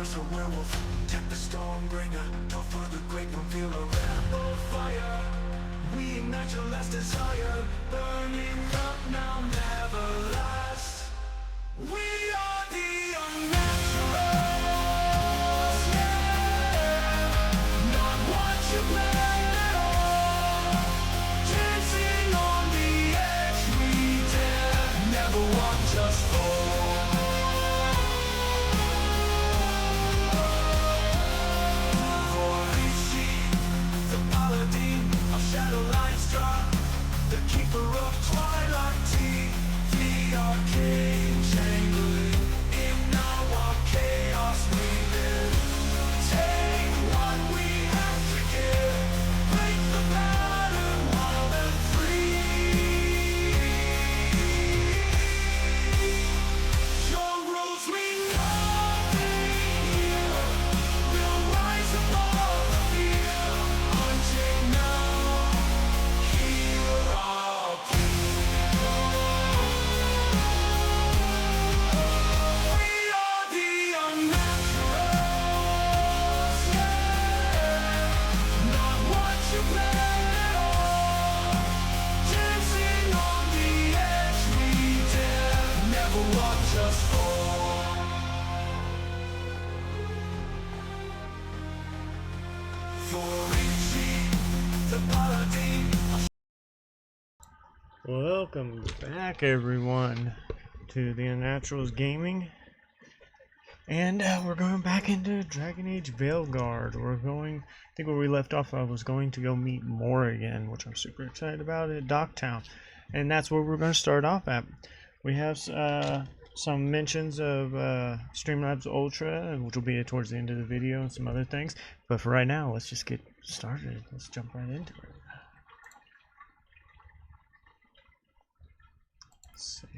curse a werewolf, tap the stormbringer, no further great one, feel a rebel fire. We ignite your last desire, burning up now, never last. We are the Unnaturals, yeah. Not what you planned at all. Dancing on the edge, we dare. Never watch us fall. For Rishi, the paladin of Shadowlight's drop, the keeper of Twilight Tea, the arcane chamberlain. In our chaos we live. Take what we have to give. Break the pattern, wild and free. Your rules mean nothing here. We'll rise above the fear. Hunting now, hear our plea. We are the Unnaturals, yeah. Not what you planned at all. Dancing on the edge, we dare. Never watch us fall. For Richie, the paladin of Welcome back, everyone, to the Unnaturals Gaming, and we're going back into Dragon Age Veilguard. I think where we left off, I was going to go meet Morrigan, which I'm super excited about, at Docktown, and that's where we're going to start off at. We have some mentions of Streamlabs Ultra, which will be towards the end of the video, and some other things, but for right now, let's just get started. Let's jump right into it. Let's see.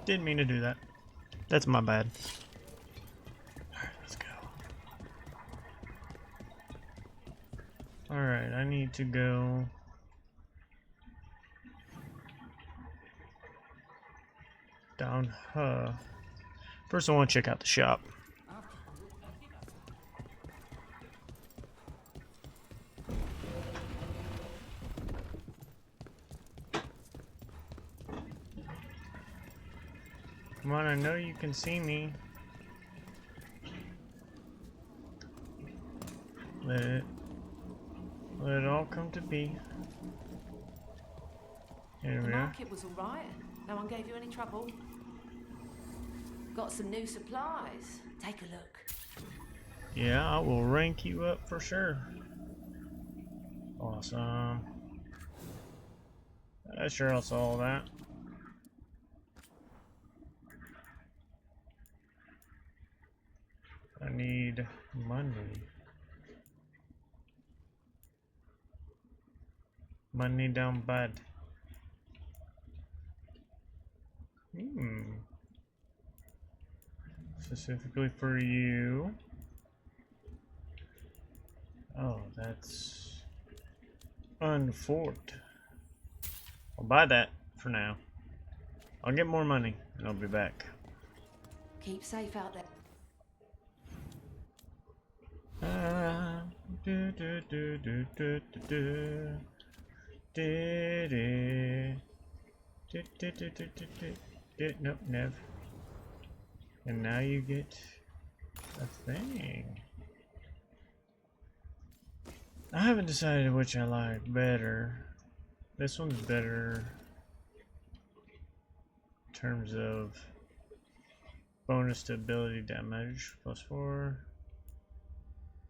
Didn't mean to do that. That's my bad. Alright, let's go. Alright, I need to go down. First, I want to check out the shop. Come on, I know you can see me. Let it all come to be. Here The we are. market was alright. No one gave you any trouble. Got some new supplies. Take a look. Yeah, I will rank you up for sure. Awesome. I sure I saw that. I need money. Money down bad. Specifically for you. Oh, that's unforked. I'll buy that for now. I'll get more money and I'll be back. Keep safe out there. Do do do do do do do. Nope, never. And now you get a thing. I haven't decided which I like better. This one's better in terms of bonus to ability damage, +4,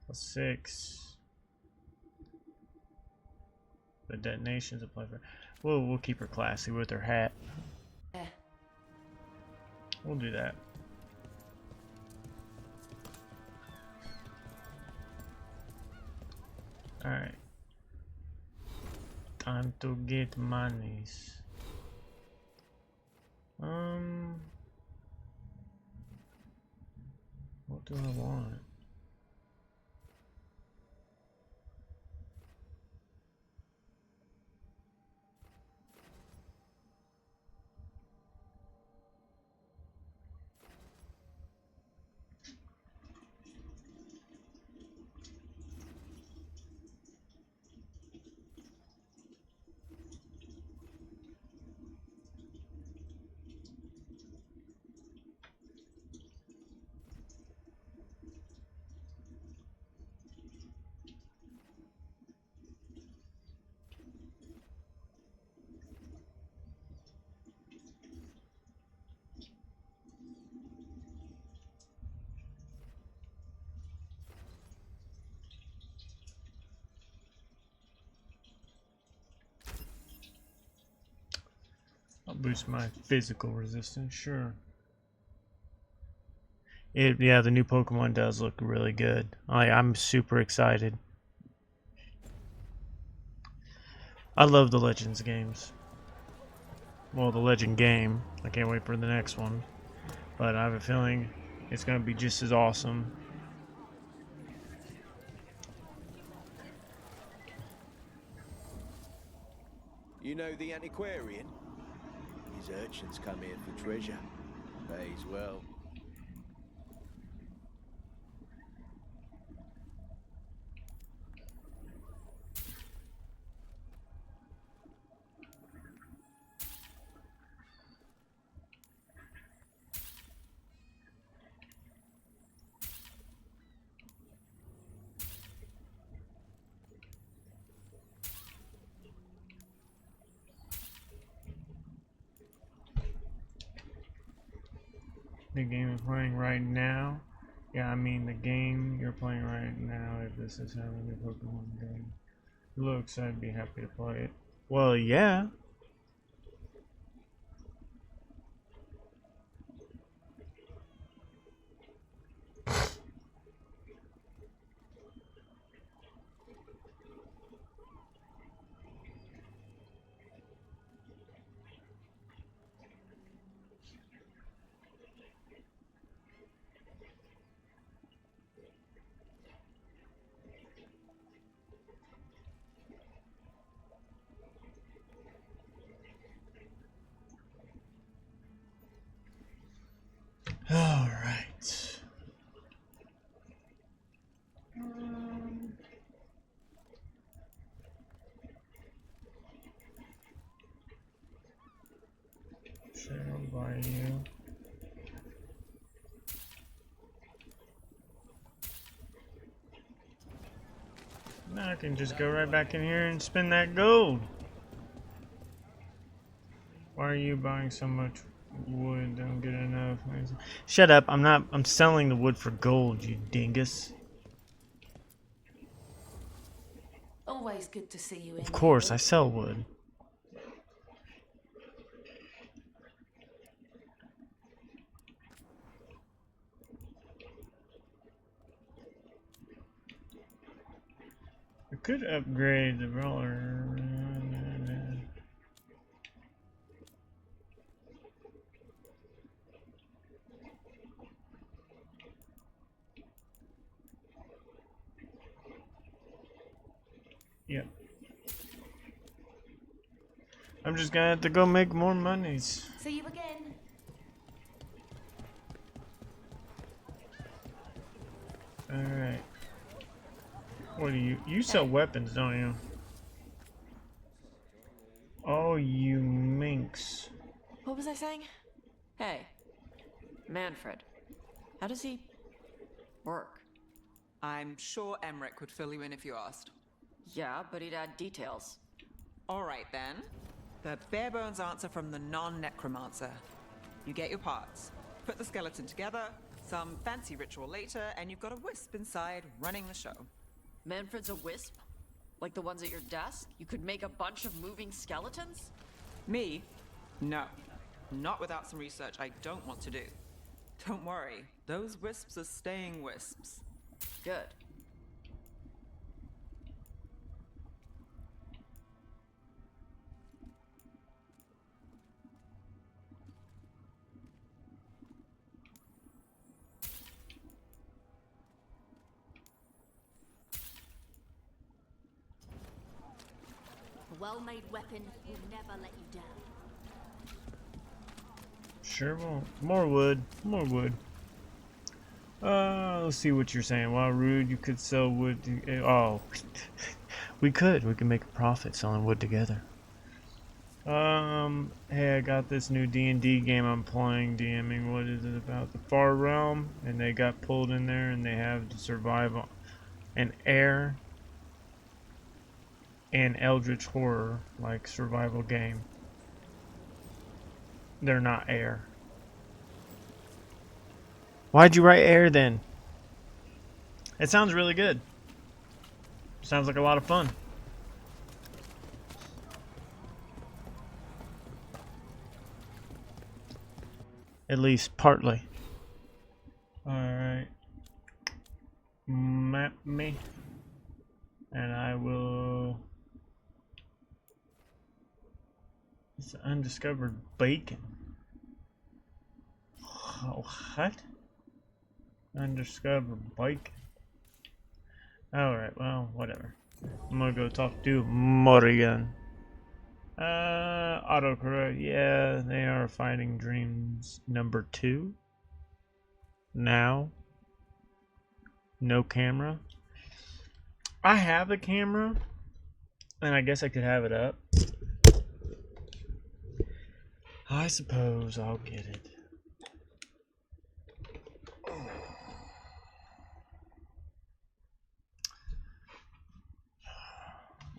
+6. The detonations apply for. We'll keep her classy with her hat. Yeah. We'll do that. Alright. Time to get monies. What do I want? boost my physical resistance, sure. Yeah, the new Pokemon does look really good. I'm super excited. I love the Legends games. Well, the Legend game. I can't wait for the next one. But I have a feeling it's going to be just as awesome. You know the antiquarian? His urchins come here for treasure. Pays well. The game you're playing right now? Yeah, I mean the game you're playing right now, if this is having a Pokemon game. Looks, I'd be happy to play it. Well, yeah. Alright. Share by you. Now I can just go right back in here and spend that gold. Why are you buying so much wood? Don't get enough. Shut up. I'm selling the wood for gold, you dingus. Always good to see you in. Of course, I sell wood. I could upgrade the roller. Yep. I'm just gonna have to go make more monies. See you again. Alright. What do you sell weapons, don't you? Oh, you minx. What was I saying? Hey, Manfred. How does he work? I'm sure Emmerich would fill you in if you asked. Yeah, but he'd add details. All right, then. The bare-bones answer from the non-necromancer. You get your parts, put the skeleton together, some fancy ritual later, and you've got a wisp inside running the show. Manfred's a wisp? Like the ones at your desk? You could make a bunch of moving skeletons? Me? No. Not without some research I don't want to do. Don't worry, those wisps are staying wisps. Good. A well-made weapon will never let you down. Sure won't. More wood. More wood. Let's see what you're saying. While rude, you could sell wood. Oh, we could. We could make a profit selling wood together. Hey, I got this new D&D game I'm playing. DMing. What is it about? The Far Realm, and they got pulled in there, and they have to survive an air and eldritch horror like survival game. They're not air. Why'd you write air then? It sounds really good. Sounds like a lot of fun. At least partly. Alright. Map me. And I will... It's undiscovered bacon. Oh, what? Undiscovered bacon. Alright, well, whatever. I'm gonna go talk to Morrigan. Autocorrect, yeah, they are fighting dreams number 2. Now. No camera. I have a camera, and I guess I could have it up. I suppose I'll get it.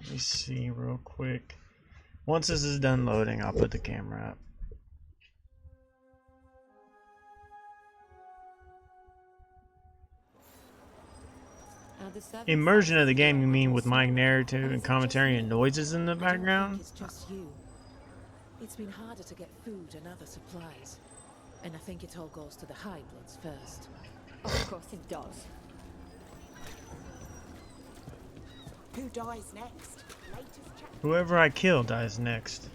Let me see real quick. Once this is done loading, I'll put the camera up. Immersion of the game, you mean with my narrative and commentary and noises in the background? It's just you. It's been harder to get food and other supplies. And I think it all goes to the High Bloods first. Of course it does. Who dies next? Latest chapter. Whoever I kill dies next.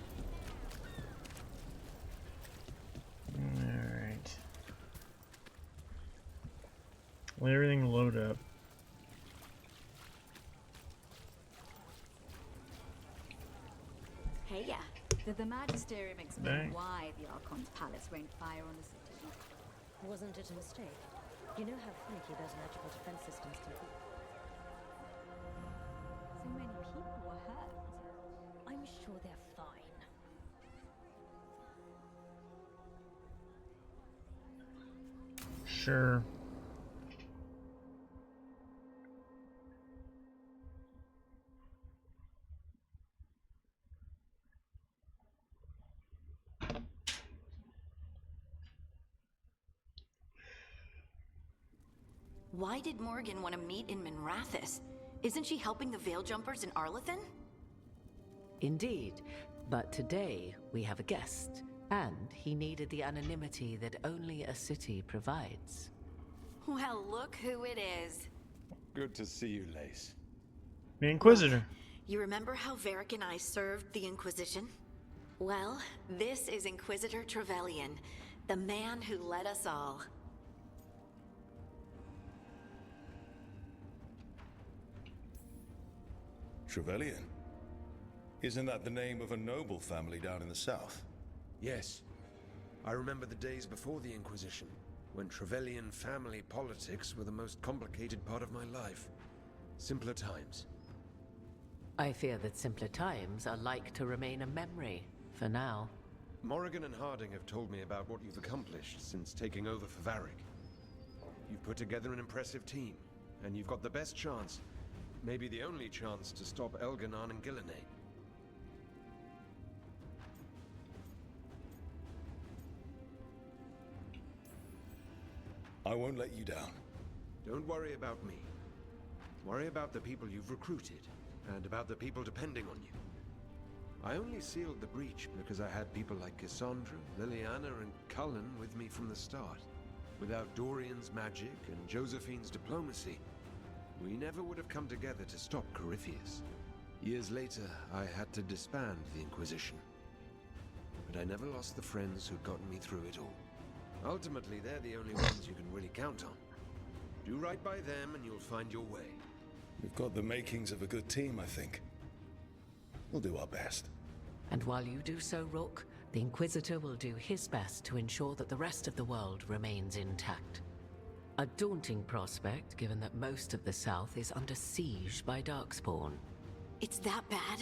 Alright. Let everything load up. Hey, yeah. Did the Magisterium explain Dang. why the Archon's palace rained fire on the city? Wasn't it a mistake? You know how finicky those magical defense systems can be. So many people were hurt. I'm sure they're fine. Sure. Why did Morgan want to meet in Minrathous? Isn't she helping the Veil Jumpers in Arlathan? Indeed, but today we have a guest, and he needed the anonymity that only a city provides. Well, look who it is. Good to see you, Lace. The Inquisitor. You remember how Varric and I served the Inquisition? Well, this is Inquisitor Trevelyan, the man who led us all. Trevelyan? Isn't that the name of a noble family down in the south? Yes. I remember the days before the Inquisition, when Trevelyan family politics were the most complicated part of my life. Simpler times. I fear that simpler times are like to remain a memory, for now. Morrigan and Harding have told me about what you've accomplished since taking over for Varric. You've put together an impressive team, and you've got the best chance, maybe the only chance, to stop Elganon and Gillenane. I won't let you down. Don't worry about me. Worry about the people you've recruited, and about the people depending on you. I only sealed the breach because I had people like Cassandra, Liliana, and Cullen with me from the start. Without Dorian's magic and Josephine's diplomacy, we never would have come together to stop Corypheus. Years later, I had to disband the Inquisition. But I never lost the friends who got me through it all. Ultimately, they're the only ones you can really count on. Do right by them and you'll find your way. We've got the makings of a good team, I think. We'll do our best. And while you do so, Rook, the Inquisitor will do his best to ensure that the rest of the world remains intact. A daunting prospect, given that most of the South is under siege by Darkspawn. It's that bad?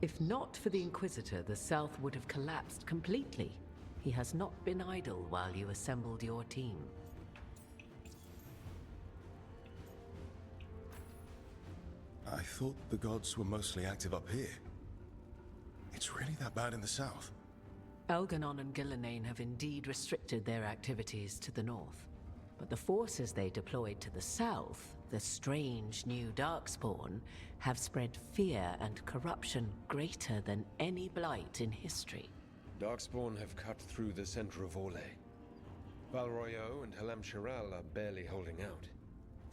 If not for the Inquisitor, the South would have collapsed completely. He has not been idle while you assembled your team. I thought the gods were mostly active up here. It's really that bad in the south? Elganon and Gillenane have indeed restricted their activities to the north. But the forces they deployed to the south, the strange new Darkspawn, have spread fear and corruption greater than any blight in history. Darkspawn have cut through the center of Orlais. Valroyo and Halam Shiral are barely holding out.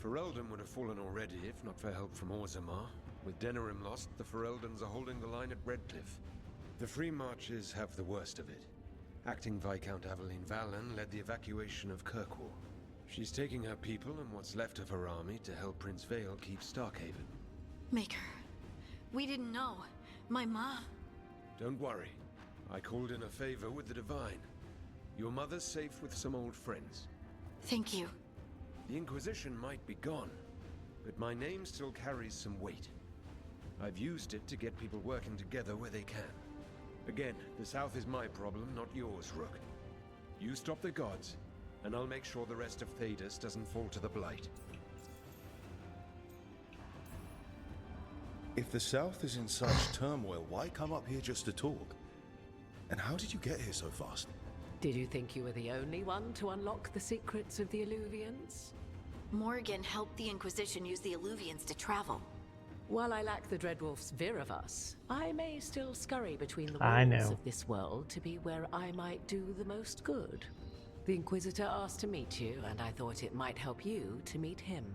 Ferelden would have fallen already if not for help from Orzammar. With Denerim lost, the Fereldans are holding the line at Redcliffe. The Free Marches have the worst of it. Acting Viscount Aveline Valen led the evacuation of Kirkwall. She's taking her people and what's left of her army to help Prince Vale keep Starkhaven. Maker, we didn't know. My ma... Don't worry. I called in a favor with the Divine. Your mother's safe with some old friends. Thank you. The Inquisition might be gone, but my name still carries some weight. I've used it to get people working together where they can. Again, the South is my problem, not yours, Rook. You stop the gods, and I'll make sure the rest of Thedas doesn't fall to the Blight. If the South is in such turmoil, why come up here just to talk? And how did you get here so fast? Did you think you were the only one to unlock the secrets of the Illuvians? Morgan helped the Inquisition use the Illuvians to travel. While I lack the Dreadwolf's Viravus, I may still scurry between the I walls know. of this world to be where I might do the most good. The Inquisitor asked to meet you, and I thought it might help you to meet him.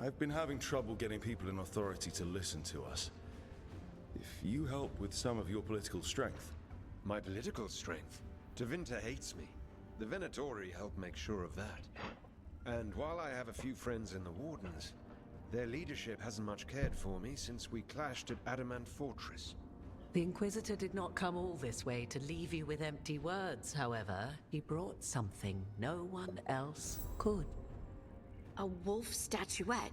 I've been having trouble getting people in authority to listen to us. If you help with some of your political strength... My political strength? Tevinter hates me. The Venatori help make sure of that. And while I have a few friends in the Wardens, their leadership hasn't much cared for me since we clashed at Adamant Fortress. The Inquisitor did not come all this way to leave you with empty words, however. He brought something no one else could. A wolf statuette.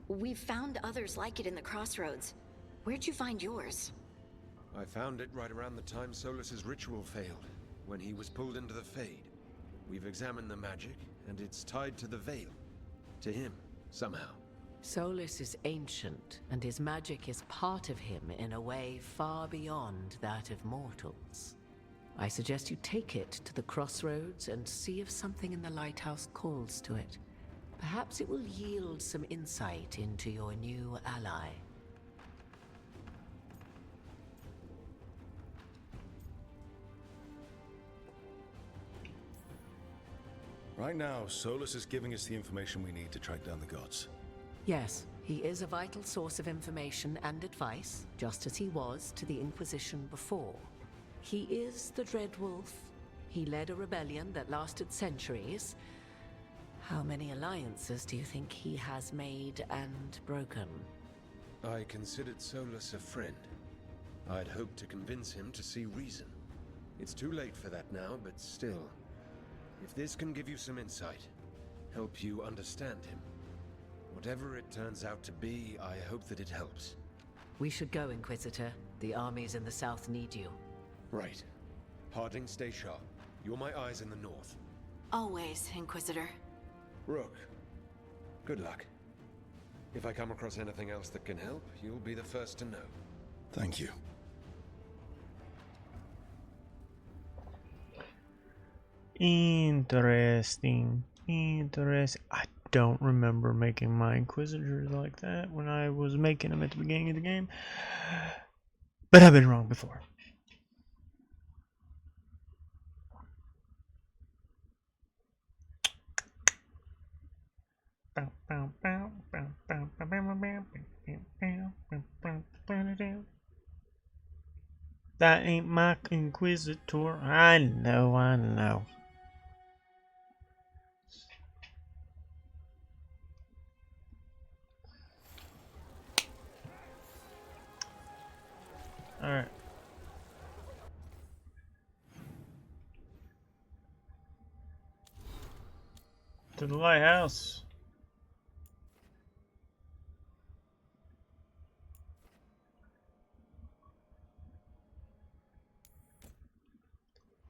We've found others like it in the crossroads. Where'd you find yours? I found it right around the time Solus's ritual failed, when he was pulled into the Fade. We've examined the magic, and it's tied to the Veil. To him, somehow. Solus is ancient, and his magic is part of him in a way far beyond that of mortals. I suggest you take it to the crossroads and see if something in the lighthouse calls to it. Perhaps it will yield some insight into your new ally. Right now, Solus is giving us the information we need to track down the gods. Yes, he is a vital source of information and advice, just as he was to the Inquisition before. He is the Dreadwolf. He led a rebellion that lasted centuries. How many alliances do you think he has made and broken? I considered Solus a friend. I'd hoped to convince him to see reason. It's too late for that now, but still. If this can give you some insight, help you understand him, whatever it turns out to be, I hope that it helps. We should go, Inquisitor. The armies in the south need you. Right. Harding, stay sharp. You're my eyes in the north. Always, Inquisitor. Rook, good luck. If I come across anything else that can help, you'll be the first to know. Thank you. Interesting. Interesting. I don't remember making my Inquisitors like that when I was making them at the beginning of the game. But I've been wrong before. That ain't my Inquisitor. I know, I know. Alright. To the lighthouse.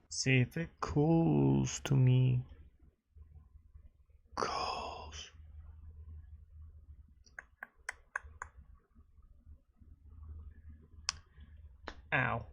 See if it calls to me. Calls. Ow.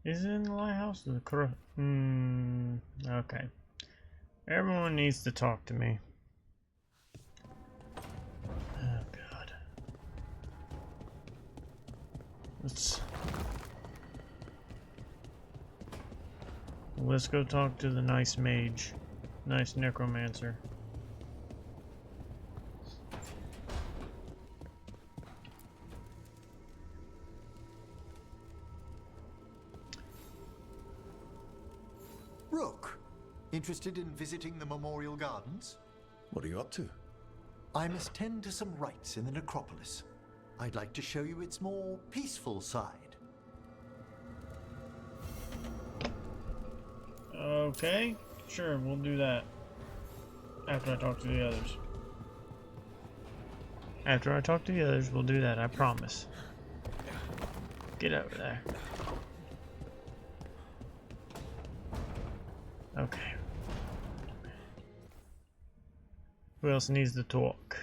Is it in the lighthouse? Okay. Everyone needs to talk to me. Oh god. Let's go talk to the nice mage. Nice necromancer. Rook, interested in visiting the Memorial Gardens? What are you up to? I must tend to some rites in the necropolis. I'd like to show you its more peaceful side. Okay, sure, we'll do that. After I talk to the others. After I talk to the others, we'll do that, I promise. Get over there. Okay. Who else needs to talk?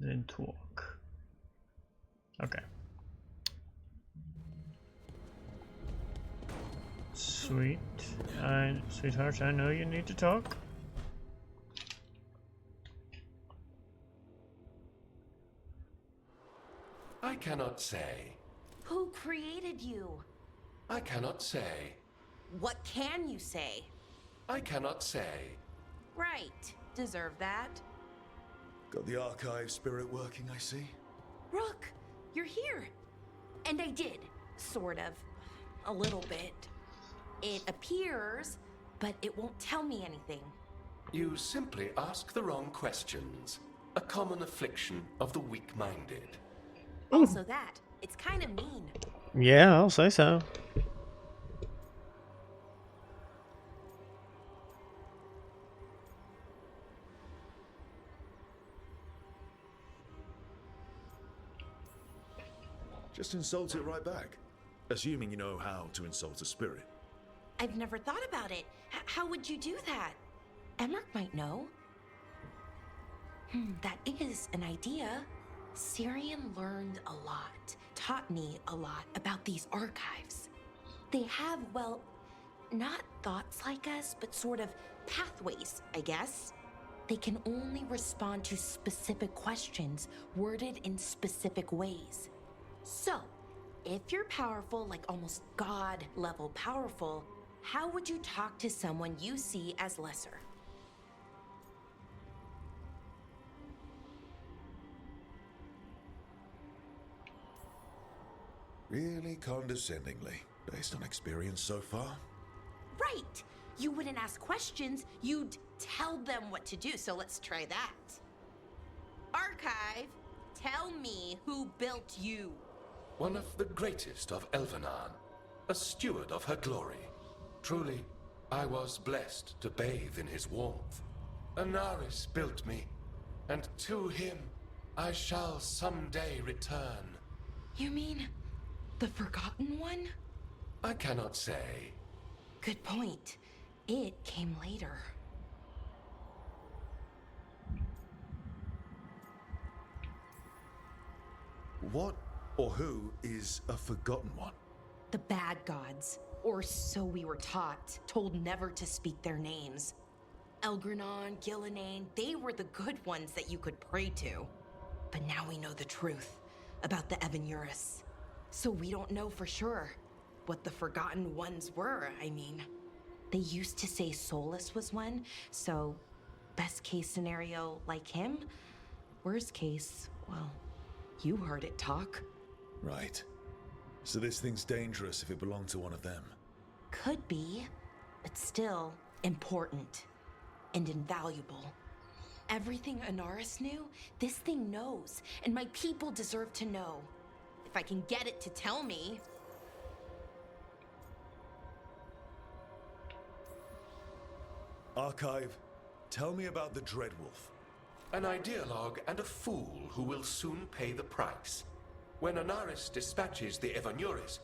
Then talk. Okay. Sweetheart, I know you need to talk. I cannot say. Who created you? I cannot say. What can you say? I cannot say. Right. Deserve that. Got the archive spirit working, I see. Rook, you're here. And I did, sort of. A little bit. It appears, but it won't tell me anything. You simply ask the wrong questions. A common affliction of the weak-minded. Also that. It's kind of mean. Yeah, I'll say so. Just insult it right back. Assuming you know how to insult a spirit. I've never thought about it. How would you do that? Emmerich might know. That is an idea. Syrian learned a lot, taught me a lot about these archives. They have, well, not thoughts like us, but sort of pathways, I guess. They can only respond to specific questions worded in specific ways. So, if you're powerful, like almost God-level powerful, how would you talk to someone you see as lesser? Really condescendingly, based on experience so far. Right! You wouldn't ask questions, you'd tell them what to do, so let's try that. Archive, tell me who built you. One of the greatest of Elvenar, a steward of her glory. Truly, I was blessed to bathe in his warmth. Anaris built me, and to him I shall someday return. You mean the Forgotten One? I cannot say. Good point. It came later. What or who is a Forgotten One? The bad gods, or so we were taught, told never to speak their names. Elgranon, Gillenane, they were the good ones that you could pray to. But now we know the truth about the Evanuris. So we don't know for sure what the Forgotten Ones were, I mean. They used to say Solus was one, so best case scenario like him. Worst case, well, you heard it talk. Right. So this thing's dangerous if it belonged to one of them. Could be, but still important and invaluable. Everything Anaris knew, this thing knows, and my people deserve to know. If I can get it to tell me. Archive, tell me about the Dreadwolf. An ideologue and a fool who will soon pay the price. When Anaris dispatches the Evanuris,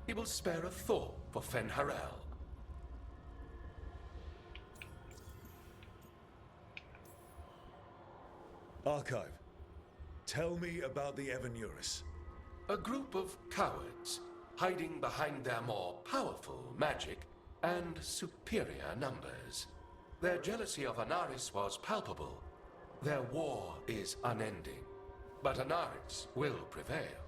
he will spare a thought for Fen'Harel. Archive, tell me about the Evanuris. A group of cowards, hiding behind their more powerful magic and superior numbers. Their jealousy of Anaris was palpable. Their war is unending, but Anaris will prevail.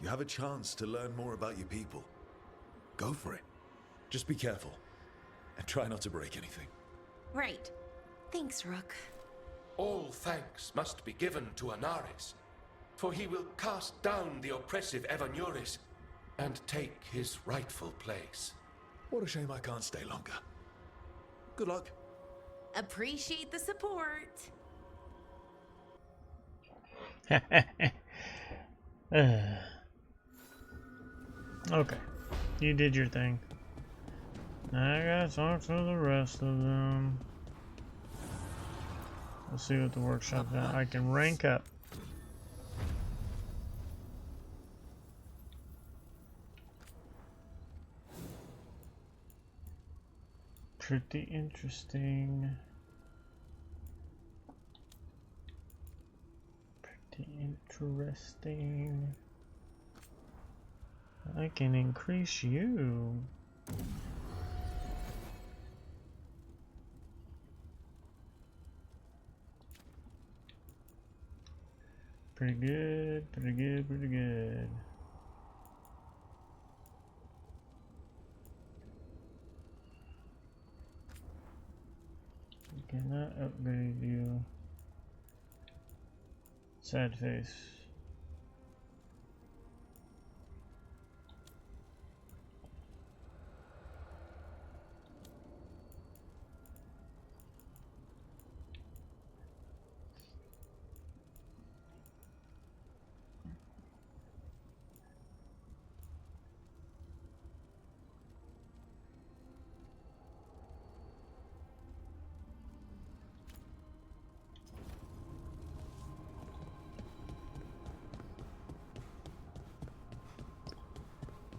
You have a chance to learn more about your people. Go for it. Just be careful. And try not to break anything. Right. Thanks, Rook. All thanks must be given to Anaris, for he will cast down the oppressive Evanuris and take his rightful place. What a shame I can't stay longer. Good luck. Appreciate the support. Okay, you did your thing. Now I gotta talk to the rest of them. Let's see what the workshop does. I can rank up. Pretty interesting. Pretty interesting. I can increase you. Pretty good, pretty good, pretty good. I cannot upgrade you. Sad face.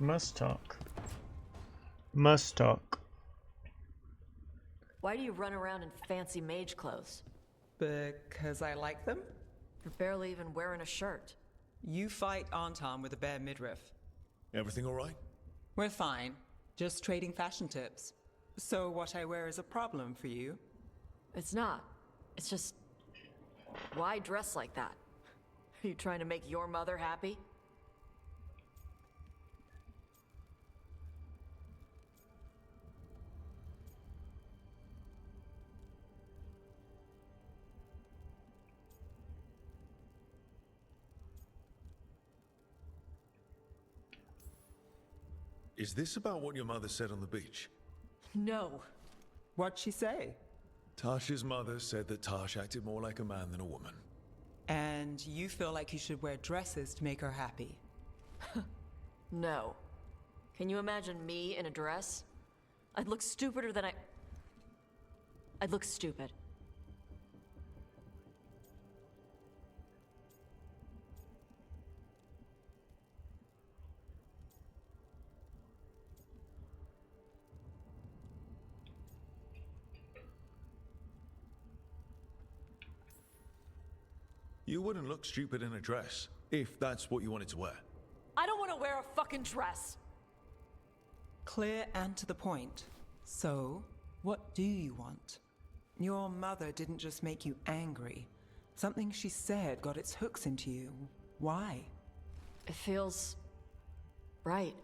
Must talk. Must talk. Why do you run around in fancy mage clothes? Because I like them? You're barely even wearing a shirt. You fight Anton with a bare midriff. Everything all right? We're fine. Just trading fashion tips. So what I wear is a problem for you? It's not. It's just... why dress like that? Are you trying to make your mother happy? Is this about what your mother said on the beach? No. What'd she say? Tasha's mother said that Tash acted more like a man than a woman. And you feel like you should wear dresses to make her happy? No. Can you imagine me in a dress? I'd look stupider than I'd look stupid. You wouldn't look stupid in a dress, if that's what you wanted to wear. I don't want to wear a fucking dress! Clear and to the point. So, what do you want? Your mother didn't just make you angry. Something she said got its hooks into you. Why? It feels... right.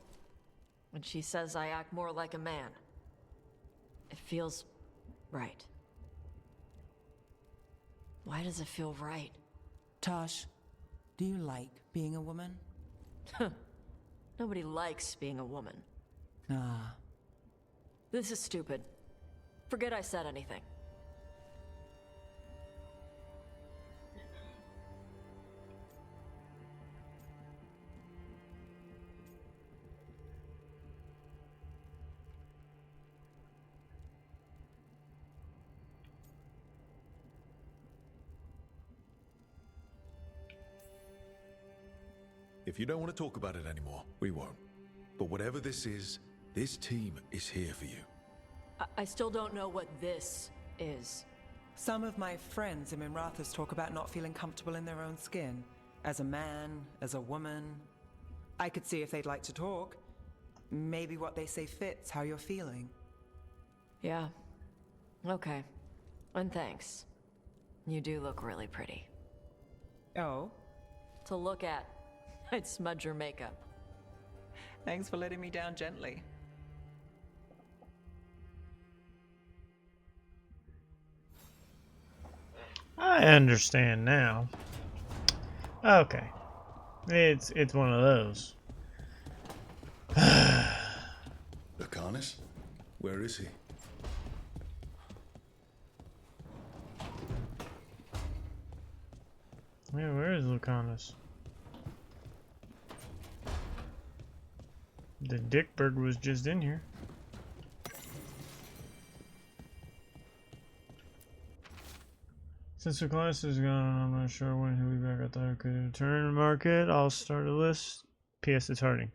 When she says I act more like a man. It feels... right. Why does it feel right? Tosh, do you like being a woman? Nobody likes being a woman. Ah. This is stupid. Forget I said anything. If you don't want to talk about it anymore, we won't. But whatever this is, this team is here for you. I still don't know what this is. Some of my friends in Minrathous talk about not feeling comfortable in their own skin. As a man, as a woman. I could see if they'd like to talk. Maybe what they say fits how you're feeling. Yeah. Okay. And thanks. You do look really pretty. Oh? To look at. I'd smudge your makeup. Thanks for letting me down gently. I understand now. Okay. It's one of those. Lucanus? Where is he? Yeah, where is Lucanus? The Dickbird was just in here. Since Lucanus is gone, I'm not sure when he'll be back. I thought I could return to market. I'll start a list. P.S. It's Harding.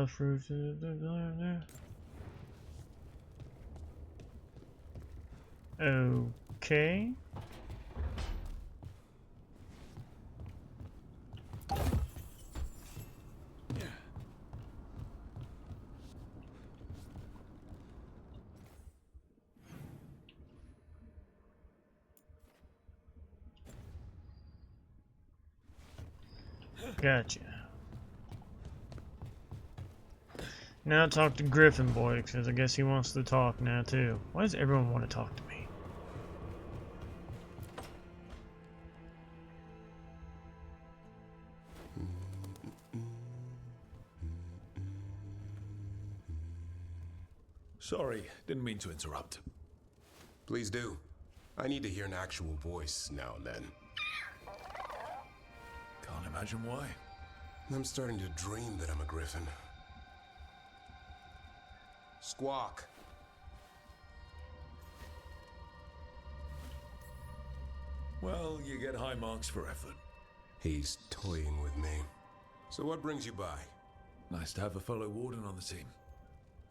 Fruit. Okay. Gotcha. Now talk to Griffin Boy, because I guess he wants to talk now too. Why does everyone want to talk to me? Sorry, didn't mean to interrupt. Please do. I need to hear an actual voice now and then. Can't imagine why. I'm starting to dream that I'm a griffin. Squawk. Well, you get high marks for effort. He's toying with me. So what brings you by? Nice to have a fellow warden on the team.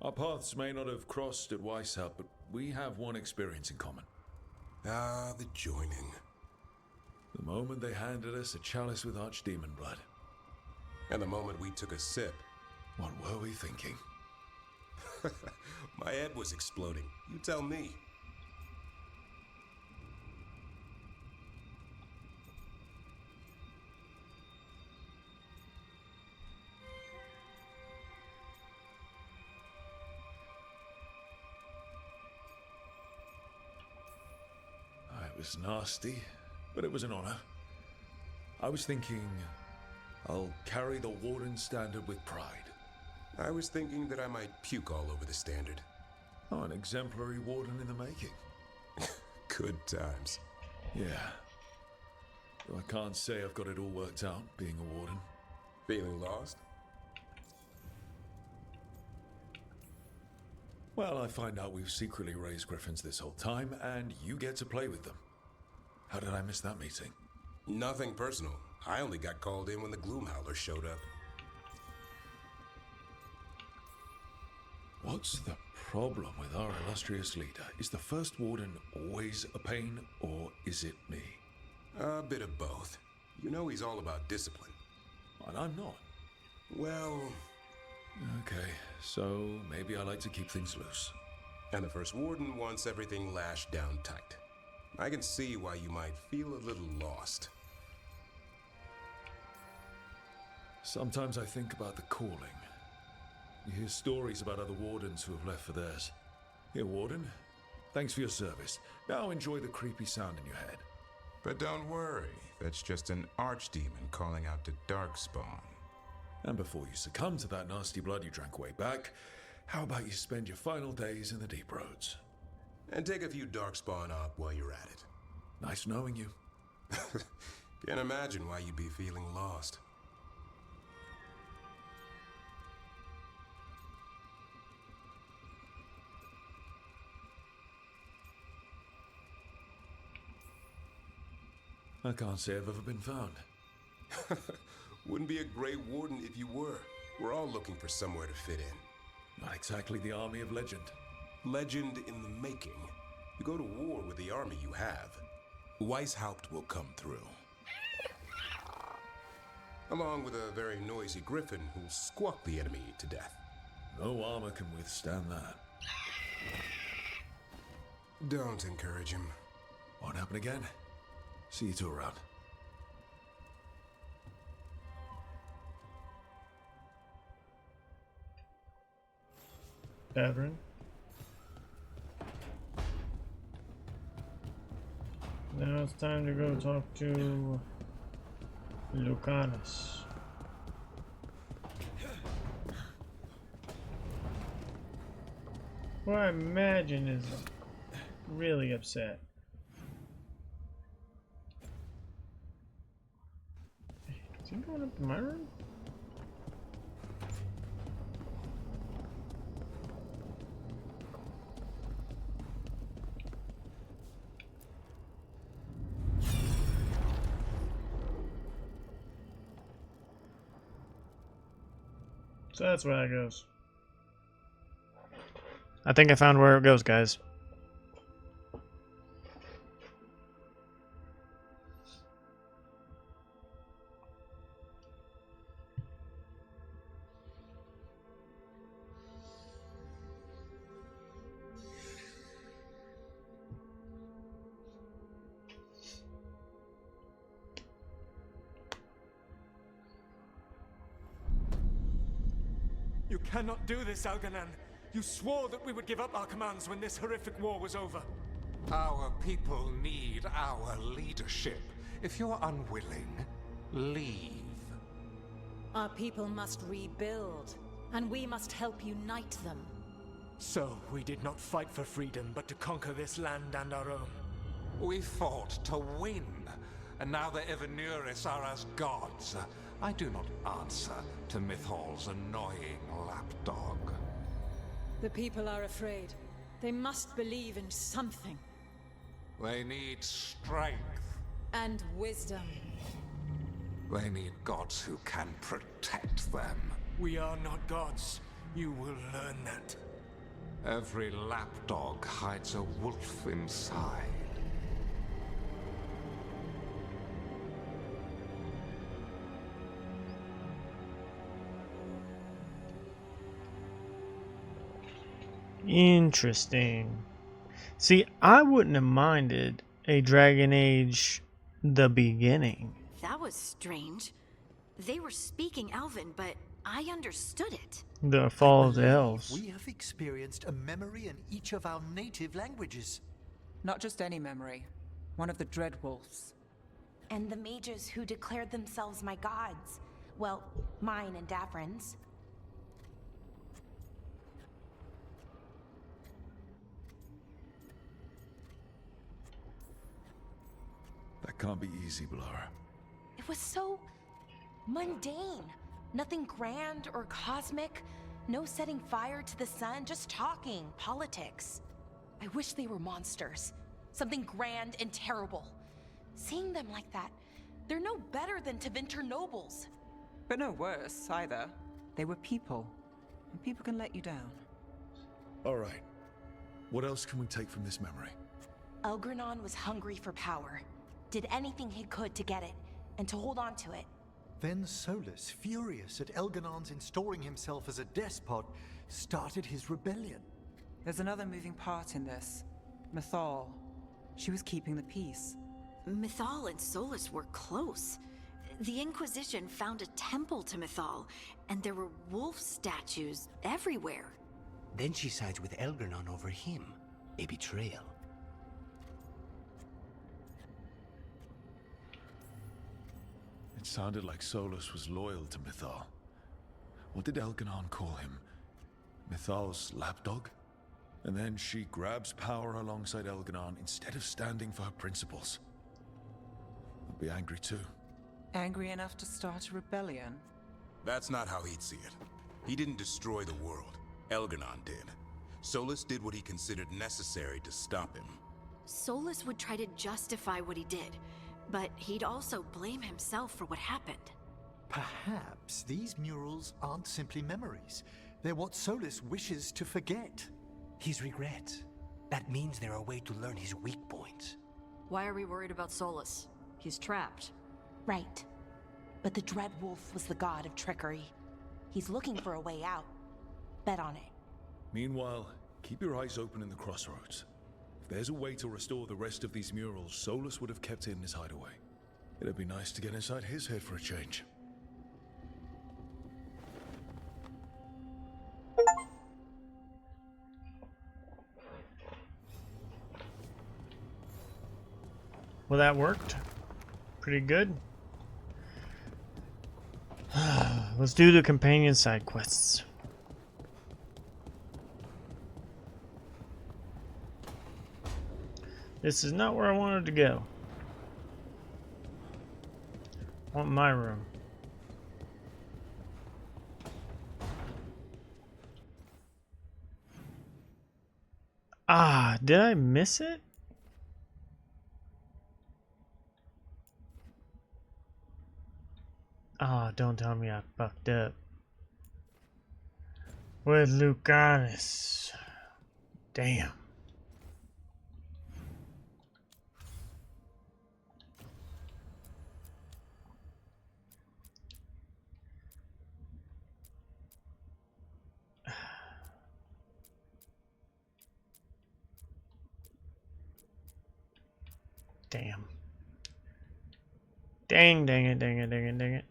Our paths may not have crossed at Weishaupt, but we have one experience in common. Ah, the joining. The moment they handed us a chalice with archdemon blood. And the moment we took a sip. What were we thinking? My head was exploding. You tell me. It was nasty, but it was an honor. I was thinking, I'll carry the Warden standard with pride. I was thinking that I might puke all over the standard. Oh, an exemplary Warden in the making. Good times. Yeah. Though I can't say I've got it all worked out, being a Warden. Feeling lost? Well, I find out we've secretly raised griffins this whole time, and you get to play with them. How did I miss that meeting? Nothing personal. I only got called in when the Gloomhowler showed up. What's the problem with our illustrious leader? Is the First Warden always a pain, or is it me? A bit of both. You know he's all about discipline. And I'm not. Well... Okay, so maybe I like to keep things loose. And the First Warden wants everything lashed down tight. I can see why you might feel a little lost. Sometimes I think about the calling. You hear stories about other Wardens who have left for theirs. Here, Warden. Thanks for your service. Now enjoy the creepy sound in your head. But don't worry. That's just an archdemon calling out to Darkspawn. And before you succumb to that nasty blood you drank way back, how about you spend your final days in the deep roads? And take a few Darkspawn up while you're at it. Nice knowing you. Can't imagine why you'd be feeling lost. I can't say I've ever been found. Wouldn't be a great Warden if you were. We're all looking for somewhere to fit in. Not exactly the army of legend. Legend in the making. You go to war with the army you have. Weishaupt will come through. Along with a very noisy griffin who'll squawk the enemy to death. No armor can withstand that. Don't encourage him. Won't happen again. See you two around. Tavern. Now it's time to go talk to Lucanus. Who I imagine is really upset. Is he going up to my room? So that's where that goes. I think I found where it goes, guys. You cannot do this, Algernon. You swore that we would give up our commands when this horrific war was over. Our people need our leadership. If you're unwilling, leave. Our people must rebuild, and we must help unite them. So, we did not fight for freedom, but to conquer this land and our own. We fought to win, and now the Evanuris are as gods. I do not answer to Mythal's annoying lapdog. The people are afraid. They must believe in something. They need strength. And wisdom. They need gods who can protect them. We are not gods. You will learn that. Every lapdog hides a wolf inside. Interesting. See, I wouldn't have minded a Dragon Age the beginning. That was strange. They were speaking Elven, but I understood it. The Fall of the Elves. We have experienced a memory in each of our native languages. Not just any memory. One of the Dread Wolves. And the mages who declared themselves my gods. Well, mine and Davrin's. That can't be easy, Blara. It was so mundane. Nothing grand or cosmic. No setting fire to the sun, just talking politics. I wish they were monsters. Something grand and terrible. Seeing them like that, they're no better than Tevinter nobles. But no worse, either. They were people. And people can let you down. All right. What else can we take from this memory? Elgranon was hungry for power. Did anything he could to get it, and to hold on to it. Then Solus, furious at Elganon's installing himself as a despot, started his rebellion. There's another moving part in this. Mythal. She was keeping the peace. Mythal and Solus were close. The Inquisition found a temple to Mythal, and there were wolf statues everywhere. Then she sides with Elgranon over him. A betrayal. It sounded like Solus was loyal to Mythal. What did Elganon call him? Mythal's lapdog? And then she grabs power alongside Elganon instead of standing for her principles. I'd be angry too. Angry enough to start a rebellion? That's not how he'd see it. He didn't destroy the world. Elganon did. Solus did what he considered necessary to stop him. Solus would try to justify what he did, but he'd also blame himself for what happened. Perhaps these murals aren't simply memories. They're what Solus wishes to forget. His regret. That means there are ways to learn his weak points. Why are we worried about Solus? He's trapped. Right. But the Dread Wolf was the god of trickery. He's looking for a way out. Bet on it. Meanwhile, keep your eyes open in the crossroads. If there's a way to restore the rest of these murals, Solus would have kept it in his hideaway. It'd be nice to get inside his head for a change. Well, that worked. Pretty good. Let's do the companion side quests. This is not where I wanted to go. I want my room. Ah, did I miss it? Ah, don't tell me I fucked up. With Lucanus. Damn. Damn. Dang it.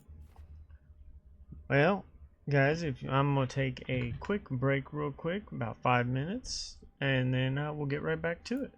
Well, guys, I'm gonna take a quick break real quick, about 5 minutes, and then we'll get right back to it.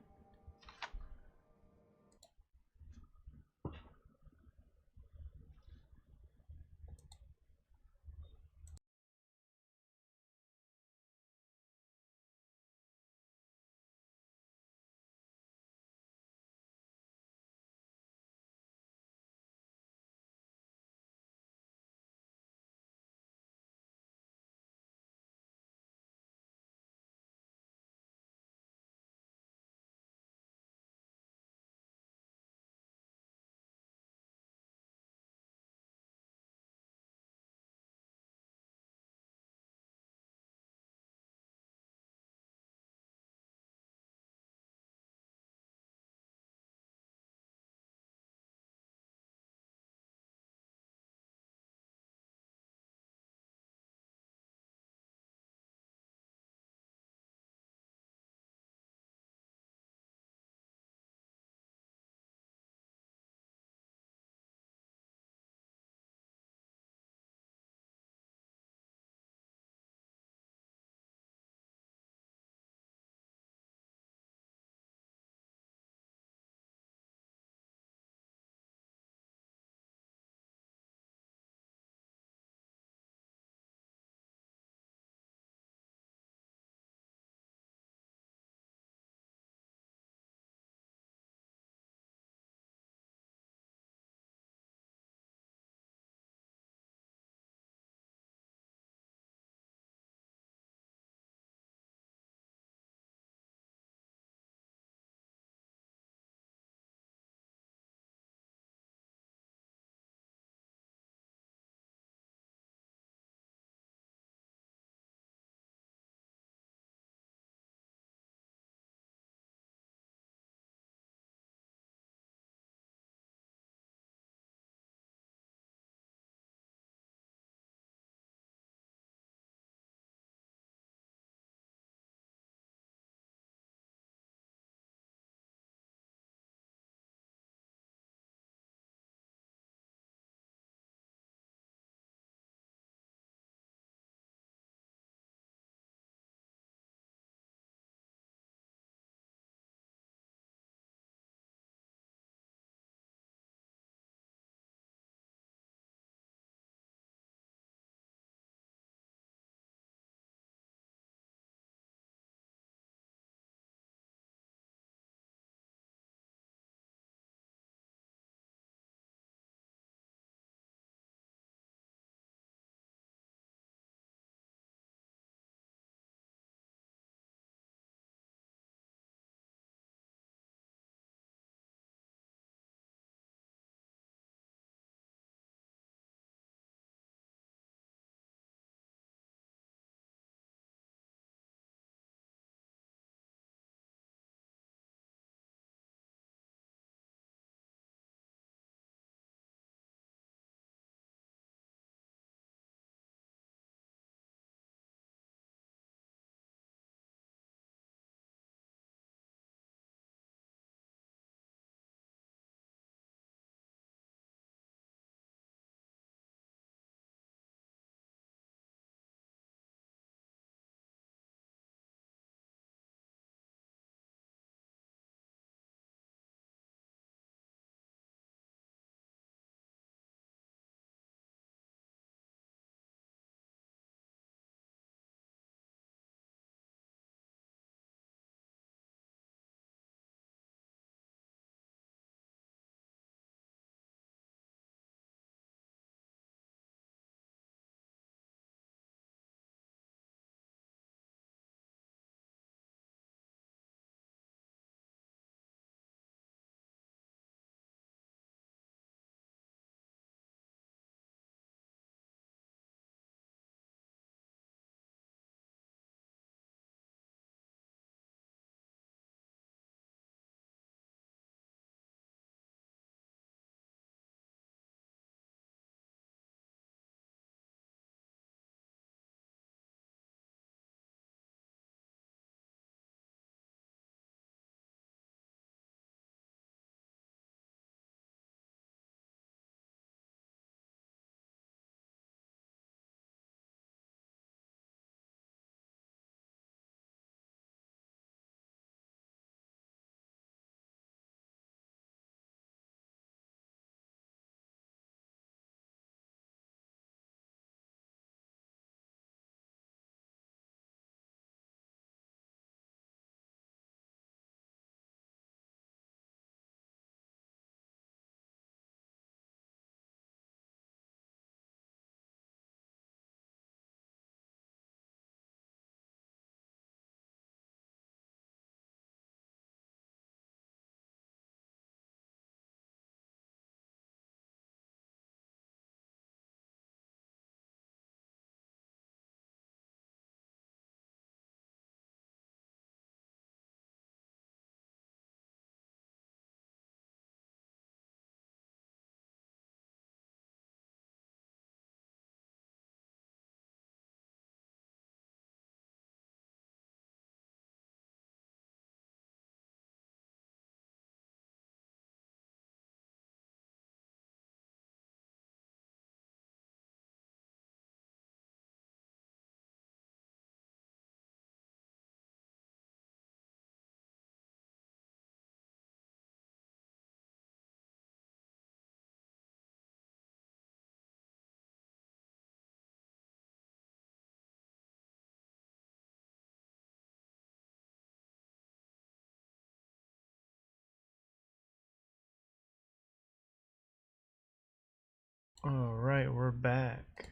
Alright, we're back.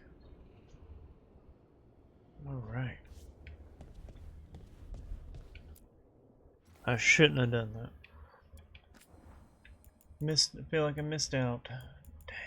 Alright. I shouldn't have done that. I feel like I missed out. Dang.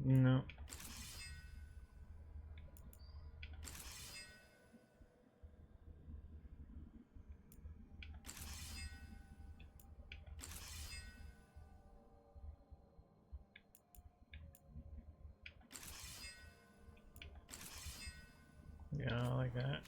No. Yeah, I like that.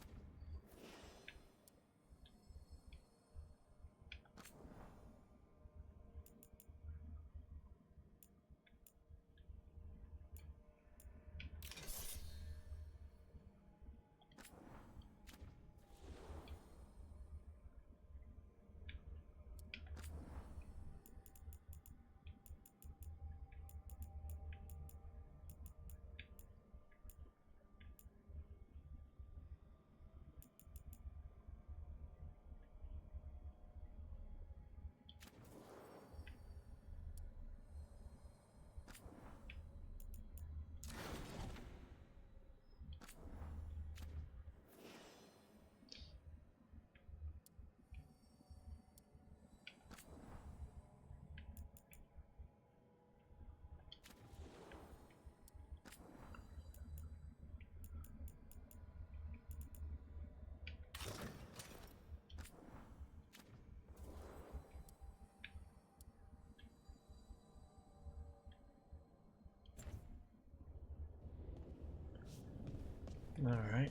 All right.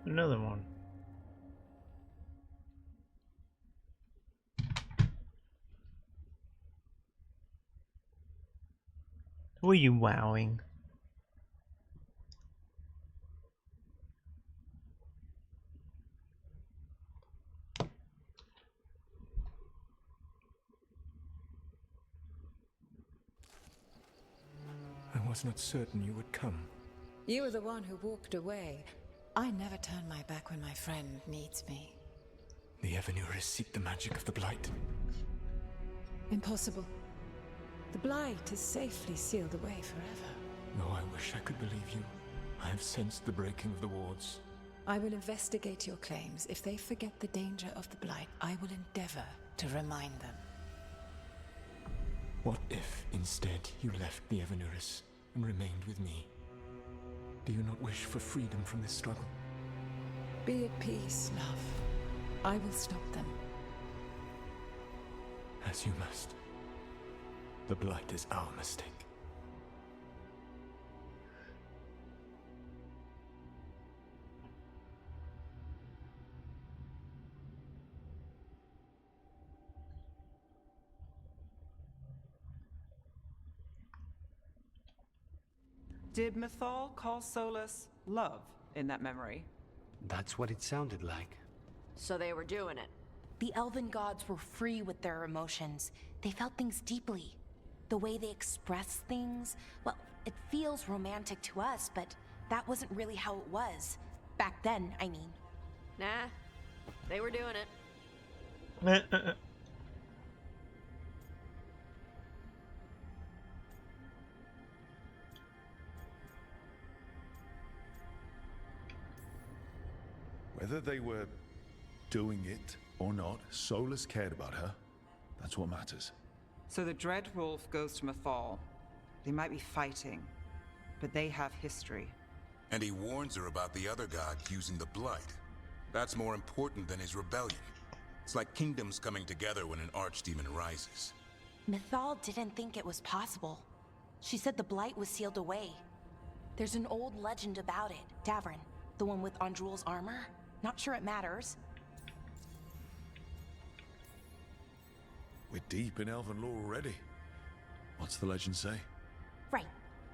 Another one. Who are you wowing? I was not certain you would come. You were the one who walked away. I never turn my back when my friend needs me. The Evanurus seek the magic of the Blight. Impossible. The Blight is safely sealed away forever. Though I wish I could believe you. I have sensed the breaking of the wards. I will investigate your claims. If they forget the danger of the Blight, I will endeavor to remind them. What if, instead, you left the Evanurus and remained with me? Do you not wish for freedom from this struggle? Be at peace, love. I will stop them. As you must. The Blight is our mistake. Did Mythal call Solus love in that memory? That's what it sounded like. So they were doing it. The elven gods were free with their emotions. They felt things deeply. The way they express things, well, it feels romantic to us, but that wasn't really how it was. Back then, I mean. Nah, they were doing it. Whether they were doing it or not, Solus cared about her. That's what matters. So the Dread Wolf goes to Mythal. They might be fighting, but they have history. And he warns her about the other god using the Blight. That's more important than his rebellion. It's like kingdoms coming together when an archdemon rises. Mythal didn't think it was possible. She said the Blight was sealed away. There's an old legend about it. Davrin, the one with Andrul's armor. Not sure it matters. We're deep in elven lore already. What's the legend say? Right.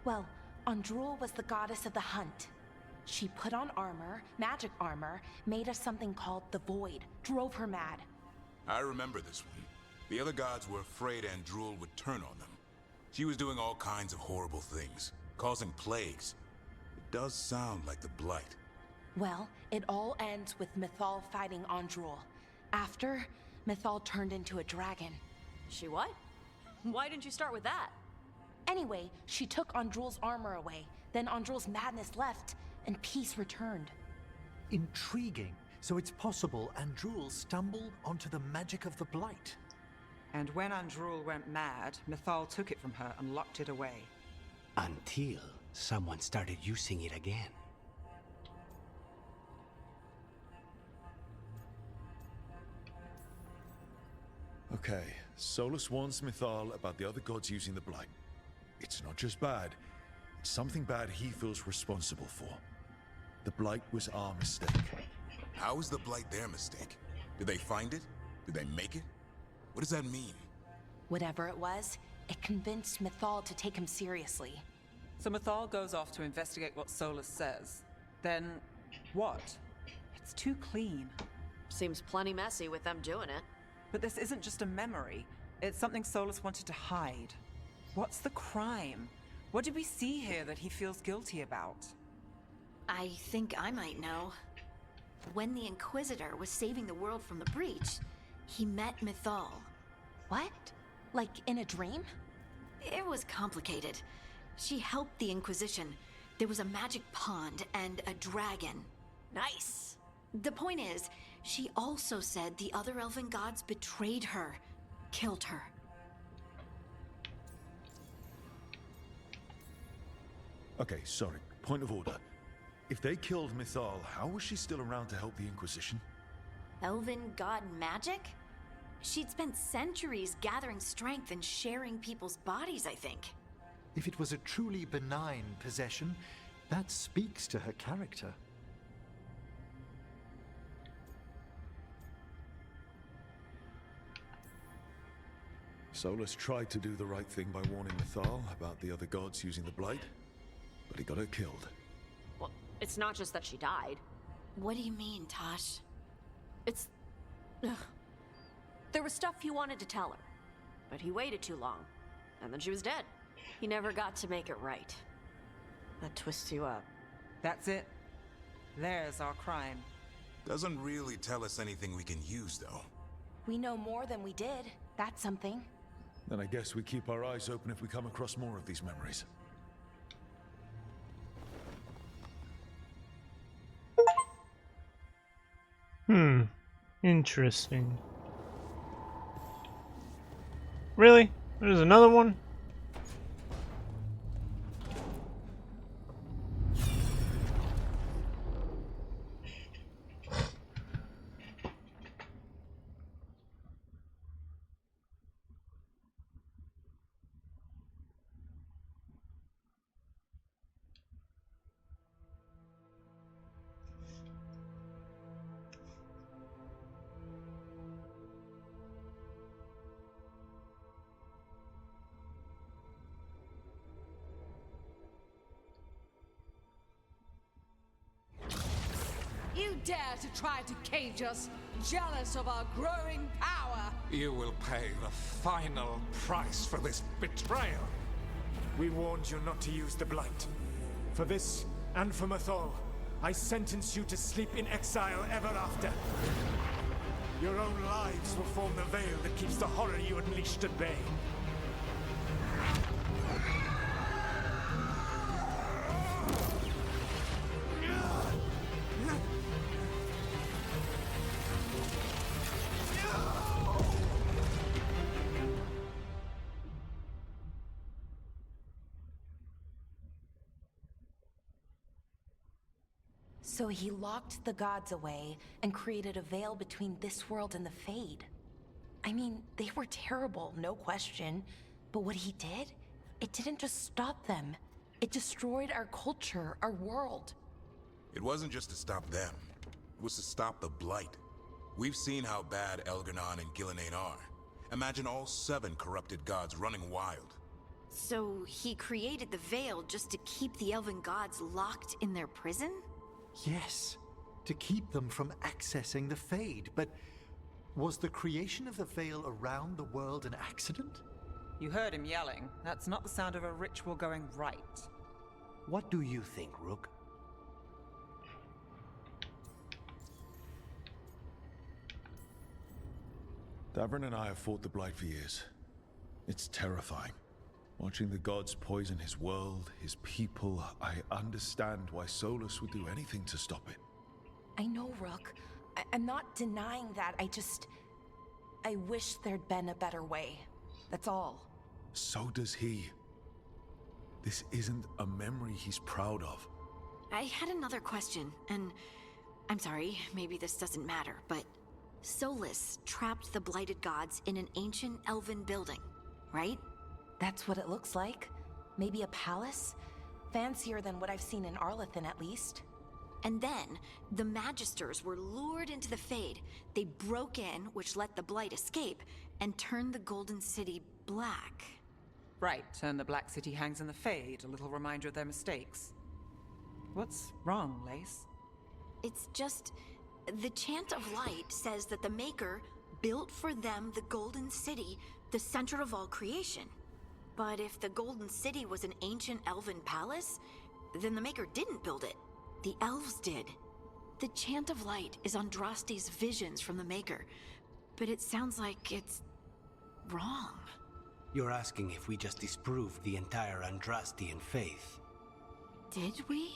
Well, Andrul was the goddess of the hunt. She put on armor, magic armor, made us something called the Void, drove her mad. I remember this one. The other gods were afraid Andrul would turn on them. She was doing all kinds of horrible things, causing plagues. It does sound like the Blight. Well, it all ends with Mythal fighting Andrul. After, Mythal turned into a dragon. She what? Why didn't you start with that? Anyway, she took Andrul's armor away. Then Andrul's madness left, and peace returned. Intriguing. So it's possible Andrul stumbled onto the magic of the Blight. And when Andrul went mad, Mythal took it from her and locked it away. Until someone started using it again. Okay, Solus warns Mythal about the other gods using the Blight. It's not just bad, it's something bad he feels responsible for. The Blight was our mistake. How is the Blight their mistake? Did they find it? Did they make it? What does that mean? Whatever it was, it convinced Mythal to take him seriously. So Mythal goes off to investigate what Solus says. Then, what? It's too clean. Seems plenty messy with them doing it. But this isn't just a memory. It's something Solus wanted to hide. What's the crime? What did we see here that he feels guilty about? I think I might know. When the Inquisitor was saving the world from the breach, he met Mythal. What? Like in a dream? It was complicated. She helped the Inquisition. There was a magic pond and a dragon. Nice. The point is, she also said the other elven gods betrayed her, killed her. Okay, sorry. Point of order. If they killed Mythal, how was she still around to help the Inquisition? Elven god magic? She'd spent centuries gathering strength and sharing people's bodies, I think. If it was a truly benign possession, that speaks to her character. Solus tried to do the right thing by warning Mythal about the other gods using the Blight, but he got her killed. Well, it's not just that she died. What do you mean, Tosh? It's... Ugh. There was stuff he wanted to tell her, but he waited too long, and then she was dead. He never got to make it right. That twists you up. That's it. There's our crime. Doesn't really tell us anything we can use, though. We know more than we did. That's something. Then I guess we keep our eyes open if we come across more of these memories. Interesting. Really? There's another one? You dare to try to cage us, jealous of our growing power! You will pay the final price for this betrayal. We warned you not to use the Blight. For this, and for Mythal, I sentence you to sleep in exile ever after. Your own lives will form the veil that keeps the horror you unleashed at bay. So he locked the gods away and created a veil between this world and the Fade. I mean, they were terrible, no question. But what he did, it didn't just stop them. It destroyed our culture, our world. It wasn't just to stop them. It was to stop the Blight. We've seen how bad Elgar'nan and Gillenane are. Imagine all 7 corrupted gods running wild. So he created the Veil just to keep the elven gods locked in their prison? Yes, to keep them from accessing the Fade. But was the creation of the Veil around the world an accident? You heard him yelling. That's not the sound of a ritual going right. What do you think, Rook? Davrin and I have fought the Blight for years. It's terrifying. Watching the gods poison his world, his people, I understand why Solus would do anything to stop it. I know, Rook. I'm not denying that. I wish there'd been a better way. That's all. So does he. This isn't a memory he's proud of. I had another question, and I'm sorry, maybe this doesn't matter, but Solus trapped the blighted gods in an ancient elven building, right? That's what it looks like. Maybe a palace? Fancier than what I've seen in Arlethan, at least. And then, the Magisters were lured into the Fade. They broke in, which let the Blight escape, and turned the Golden City black. Right, and the Black City hangs in the Fade, a little reminder of their mistakes. What's wrong, Lace? It's just... the Chant of Light says that the Maker built for them the Golden City, the center of all creation. But if the Golden City was an ancient elven palace, then the Maker didn't build it. The elves did. The Chant of Light is Andraste's visions from the Maker, but it sounds like it's wrong. You're asking if we just disproved the entire Andrastian faith. Did we?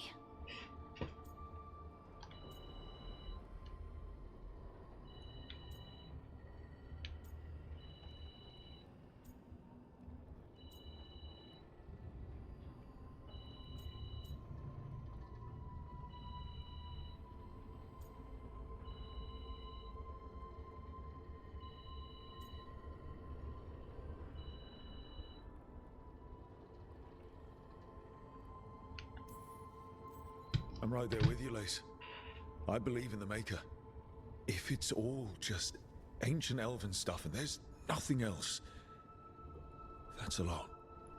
I'm right there with you, Lace. I believe in the Maker. If it's all just ancient elven stuff and there's nothing else, that's a lot.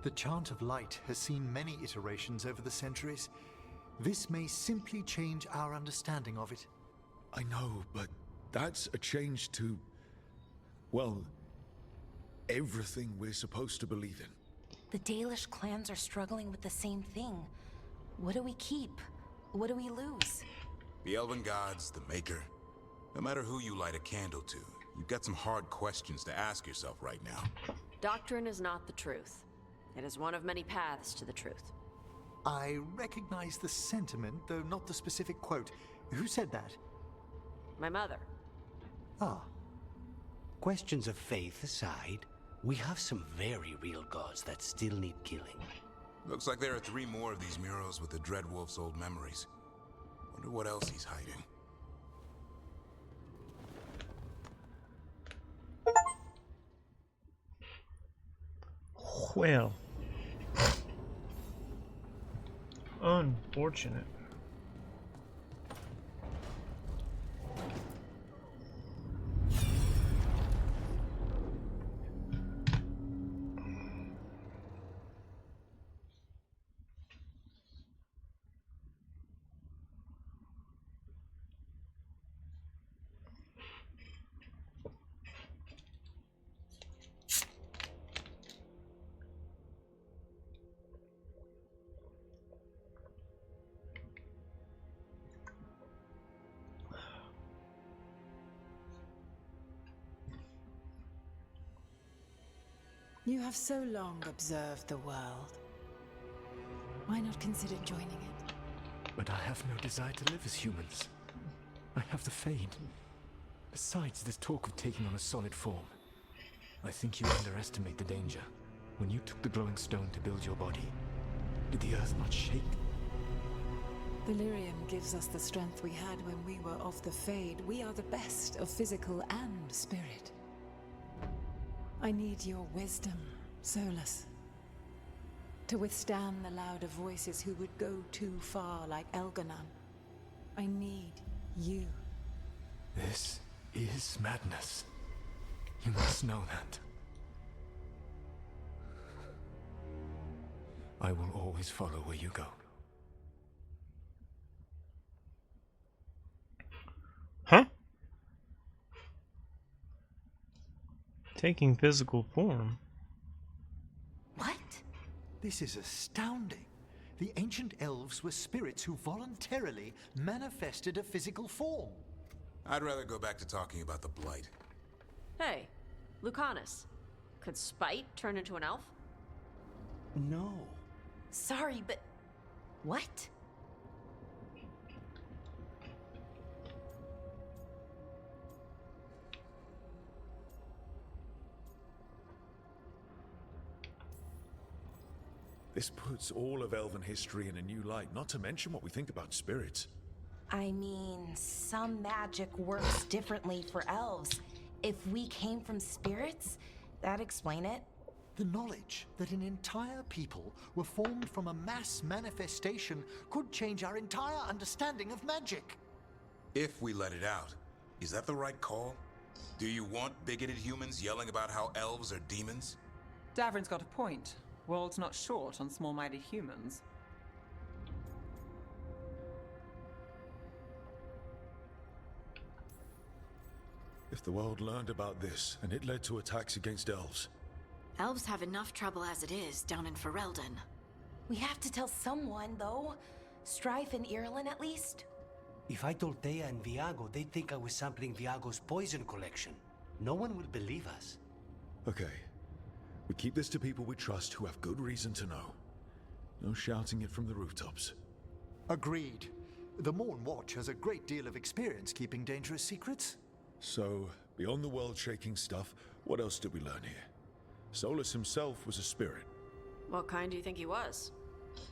The Chant of Light has seen many iterations over the centuries. This may simply change our understanding of it. I know, but that's a change to, well, everything we're supposed to believe in. The Dalish clans are struggling with the same thing. What do we keep? What do we lose? The Elven Gods, the Maker. No matter who you light a candle to, you've got some hard questions to ask yourself right now. Doctrine is not the truth. It is one of many paths to the truth. I recognize the sentiment, though not the specific quote. Who said that? My mother. Ah. Questions of faith aside, we have some very real gods that still need killing. Looks like there are 3 more of these murals with the Dreadwolf's old memories. Wonder what else he's hiding. Well. Unfortunate. You have so long observed the world. Why not consider joining it? But I have no desire to live as humans. I have the Fade. Besides, there's talk of taking on a solid form. I think you underestimate the danger. When you took the glowing stone to build your body, did the earth not shake? Delirium gives us the strength we had when we were of the Fade. We are the best of physical and spirit. I need your wisdom, Solus. To withstand the louder voices who would go too far like Elganon. I need you. This is madness. You must know that. I will always follow where you go. Huh? Taking physical form. What? This is astounding. The ancient elves were spirits who voluntarily manifested a physical form. I'd rather go back to talking about the Blight. Hey, Lucanus. Could Spite turn into an elf? No. Sorry, but what? This puts all of elven history in a new light, not to mention what we think about spirits. I mean, some magic works differently for elves. If we came from spirits, that'd explain it. The knowledge that an entire people were formed from a mass manifestation could change our entire understanding of magic. If we let it out, is that the right call? Do you want bigoted humans yelling about how elves are demons? Davrin's got a point. World's not short on small-minded humans. If the world learned about this, and it led to attacks against elves. Elves have enough trouble as it is down in Ferelden. We have to tell someone, though. Strife and Irulan, at least. If I told Thea and Viago, they'd think I was sampling Viago's poison collection. No one would believe us. Okay. We keep this to people we trust who have good reason to know. No shouting it from the rooftops. Agreed. The Morn Watch has a great deal of experience keeping dangerous secrets. So, beyond the world-shaking stuff, what else did we learn here? Solus himself was a spirit. What kind do you think he was?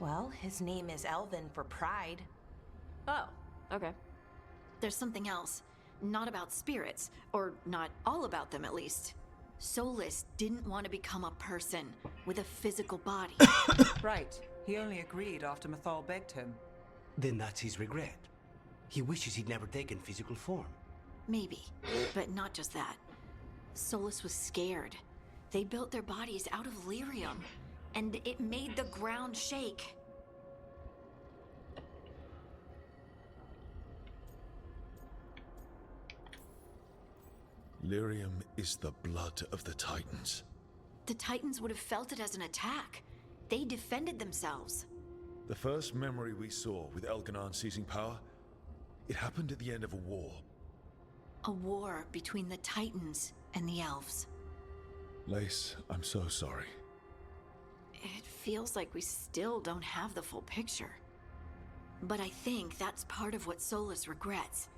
Well, his name is Elven for pride. Oh, okay. There's something else. Not about spirits, or not all about them at least. Solus didn't want to become a person with a physical body. Right. He only agreed after Mythal begged him. Then that's his regret. He wishes he'd never taken physical form. Maybe, but not just that. Solus was scared. They built their bodies out of lyrium, and it made the ground shake. Lyrium is the blood of the Titans. The Titans would have felt it as an attack. They defended themselves. The first memory we saw with Elganon seizing power, it happened at the end of a war. A war between the Titans and the elves. Lace, I'm so sorry. It feels like we still don't have the full picture. But I think that's part of what Solus regrets.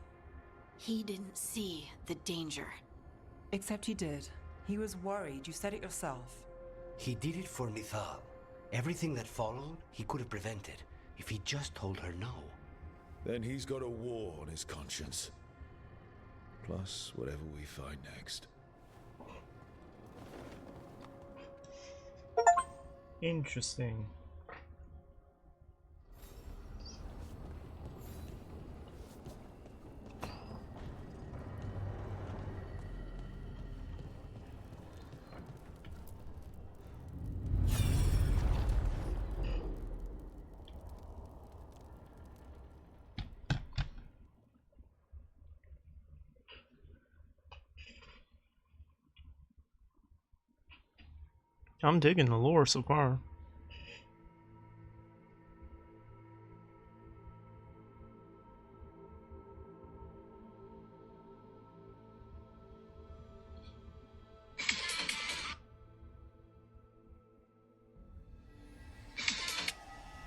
He didn't see the danger. Except he did. He was worried. You said it yourself. He did it for Mythal. Everything that followed, he could have prevented if he just told her no. Then he's got a war on his conscience. Plus, whatever we find next. Interesting. I'm digging the lore so far.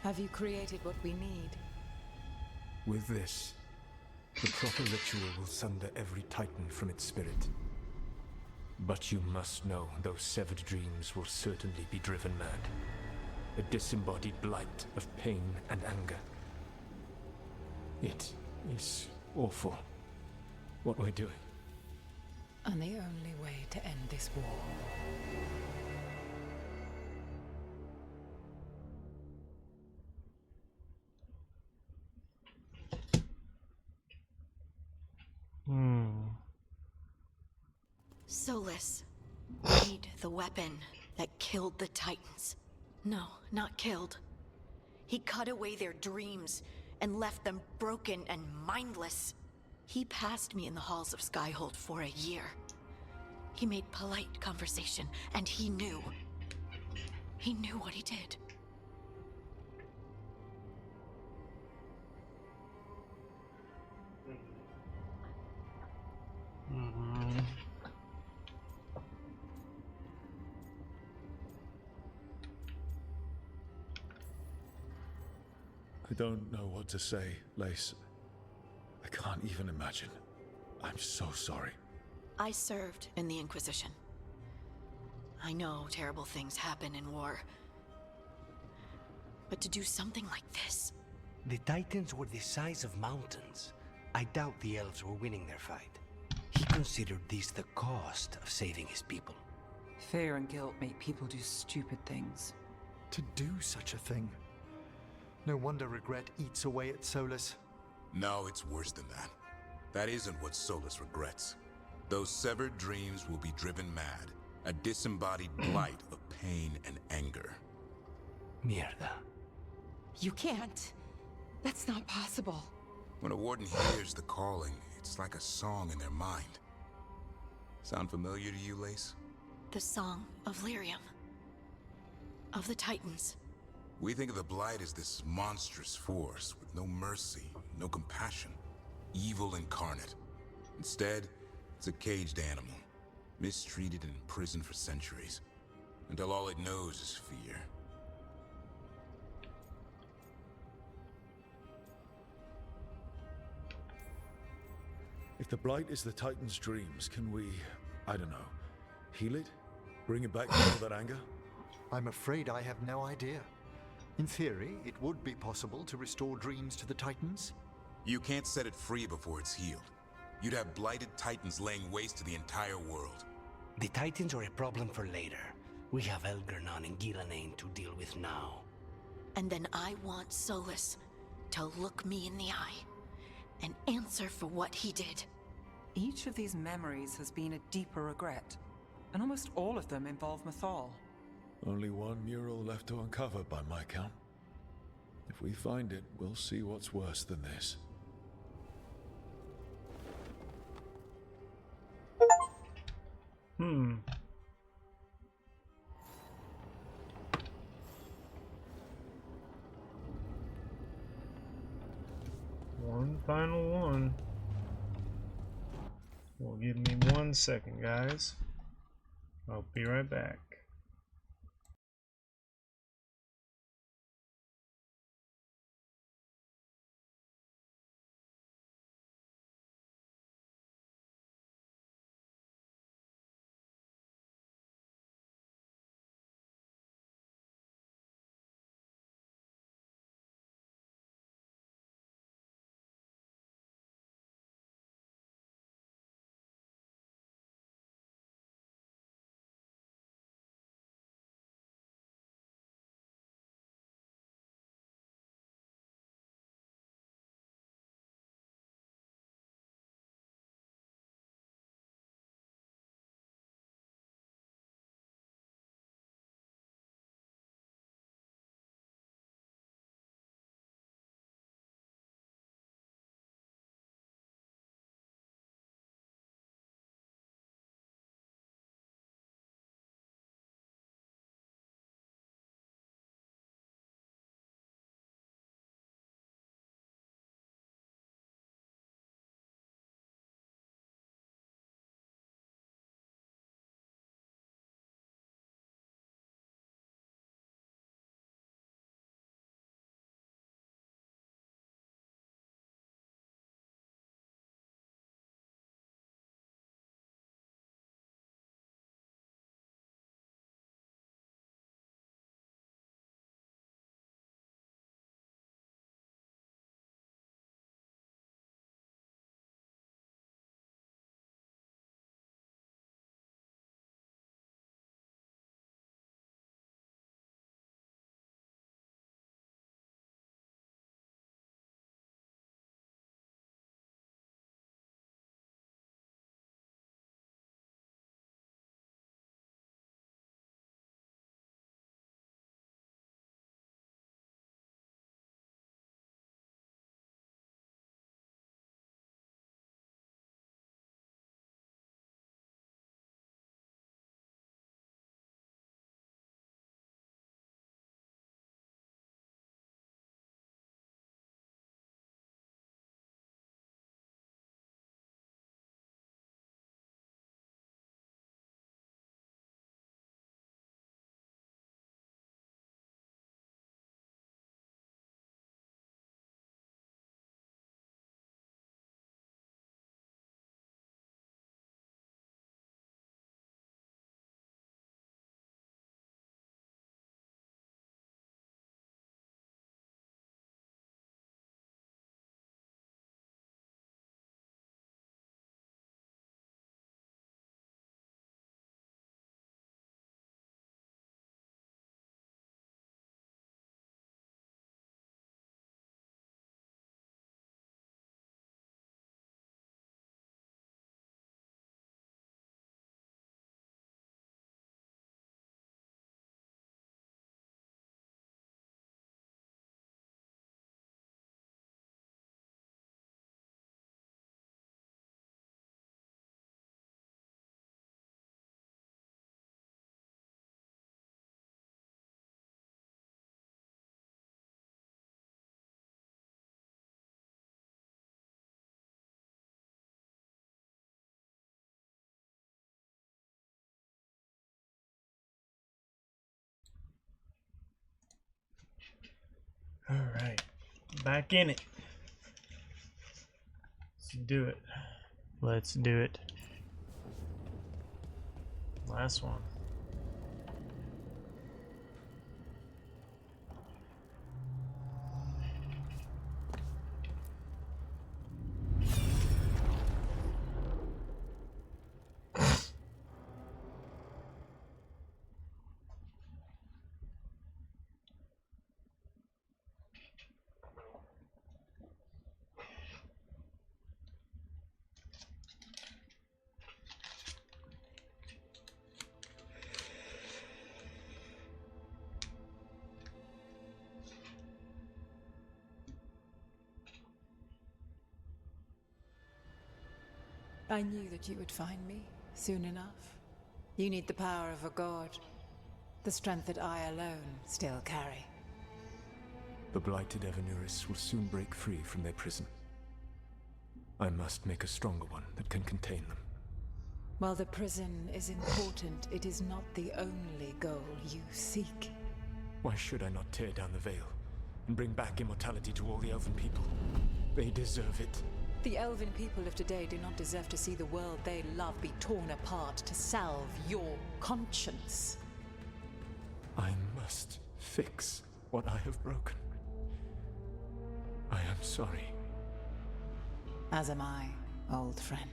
Have you created what we need? With this, the proper ritual will sunder every Titan from its spirit. But you must know those severed dreams will certainly be driven mad. A disembodied blight of pain and anger. It is awful what we're doing. And the only way to end this war. Solus made the weapon that killed the Titans. No, not killed. He cut away their dreams and left them broken and mindless. He passed me in the halls of Skyhold for a year. He made polite conversation, and he knew. He knew what he did. I don't know what to say, Lace. I can't even imagine. I'm so sorry. I served in the Inquisition. I know terrible things happen in war. But to do something like this... The Titans were the size of mountains. I doubt the elves were winning their fight. He considered this the cost of saving his people. Fear and guilt make people do stupid things. To do such a thing. No wonder regret eats away at Solus. No, it's worse than that. That isn't what Solus regrets. Those severed dreams will be driven mad. A disembodied blight of pain and anger. Mierda. You can't. That's not possible. When a warden hears the calling, it's like a song in their mind. Sound familiar to you, Lace? The song of Lyrium. Of the Titans. We think of the Blight as this monstrous force with no mercy, no compassion, evil incarnate. Instead, it's a caged animal, mistreated and imprisoned for centuries, until all it knows is fear. If the Blight is the Titan's dreams, can we, I don't know, heal it? Bring it back from all that anger? I'm afraid I have no idea. In theory, it would be possible to restore dreams to the Titans. You can't set it free before it's healed. You'd have blighted Titans laying waste to the entire world. The Titans are a problem for later. We have Elgernon and Ghilanane to deal with now. And then I want Solus to look me in the eye and answer for what he did. Each of these memories has been a deeper regret, and almost all of them involve Mythal. Only one mural left to uncover by my count. If we find it, we'll see what's worse than this. One final one. Well, give me 1 second, guys. I'll be right back. Alright, back in it. Let's do it. Let's do it. Last one. I knew that you would find me soon enough. You need the power of a god, the strength that I alone still carry. The blighted Evanuris will soon break free from their prison. I must make a stronger one that can contain them. While the prison is important, it is not the only goal you seek. Why should I not tear down the veil and bring back immortality to all the Elven people? They deserve it. The Elven people of today do not deserve to see the world they love be torn apart to salve your conscience. I must fix what I have broken. I am sorry. As am I, old friend.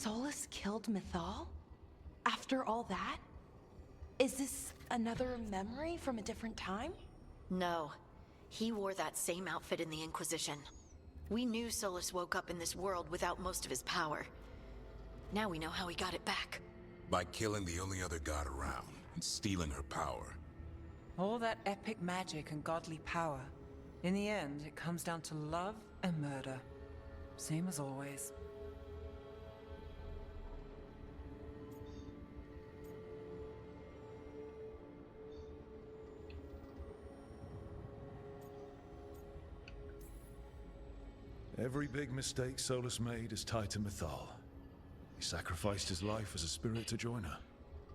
Solus killed Mythal? After all that? Is this another memory from a different time? No. He wore that same outfit in the Inquisition. We knew Solus woke up in this world without most of his power. Now we know how he got it back. By killing the only other god around and stealing her power. All that epic magic and godly power. In the end, it comes down to love and murder. Same as always. Every big mistake Solus made is tied to Mythal. He sacrificed his life as a spirit to join her.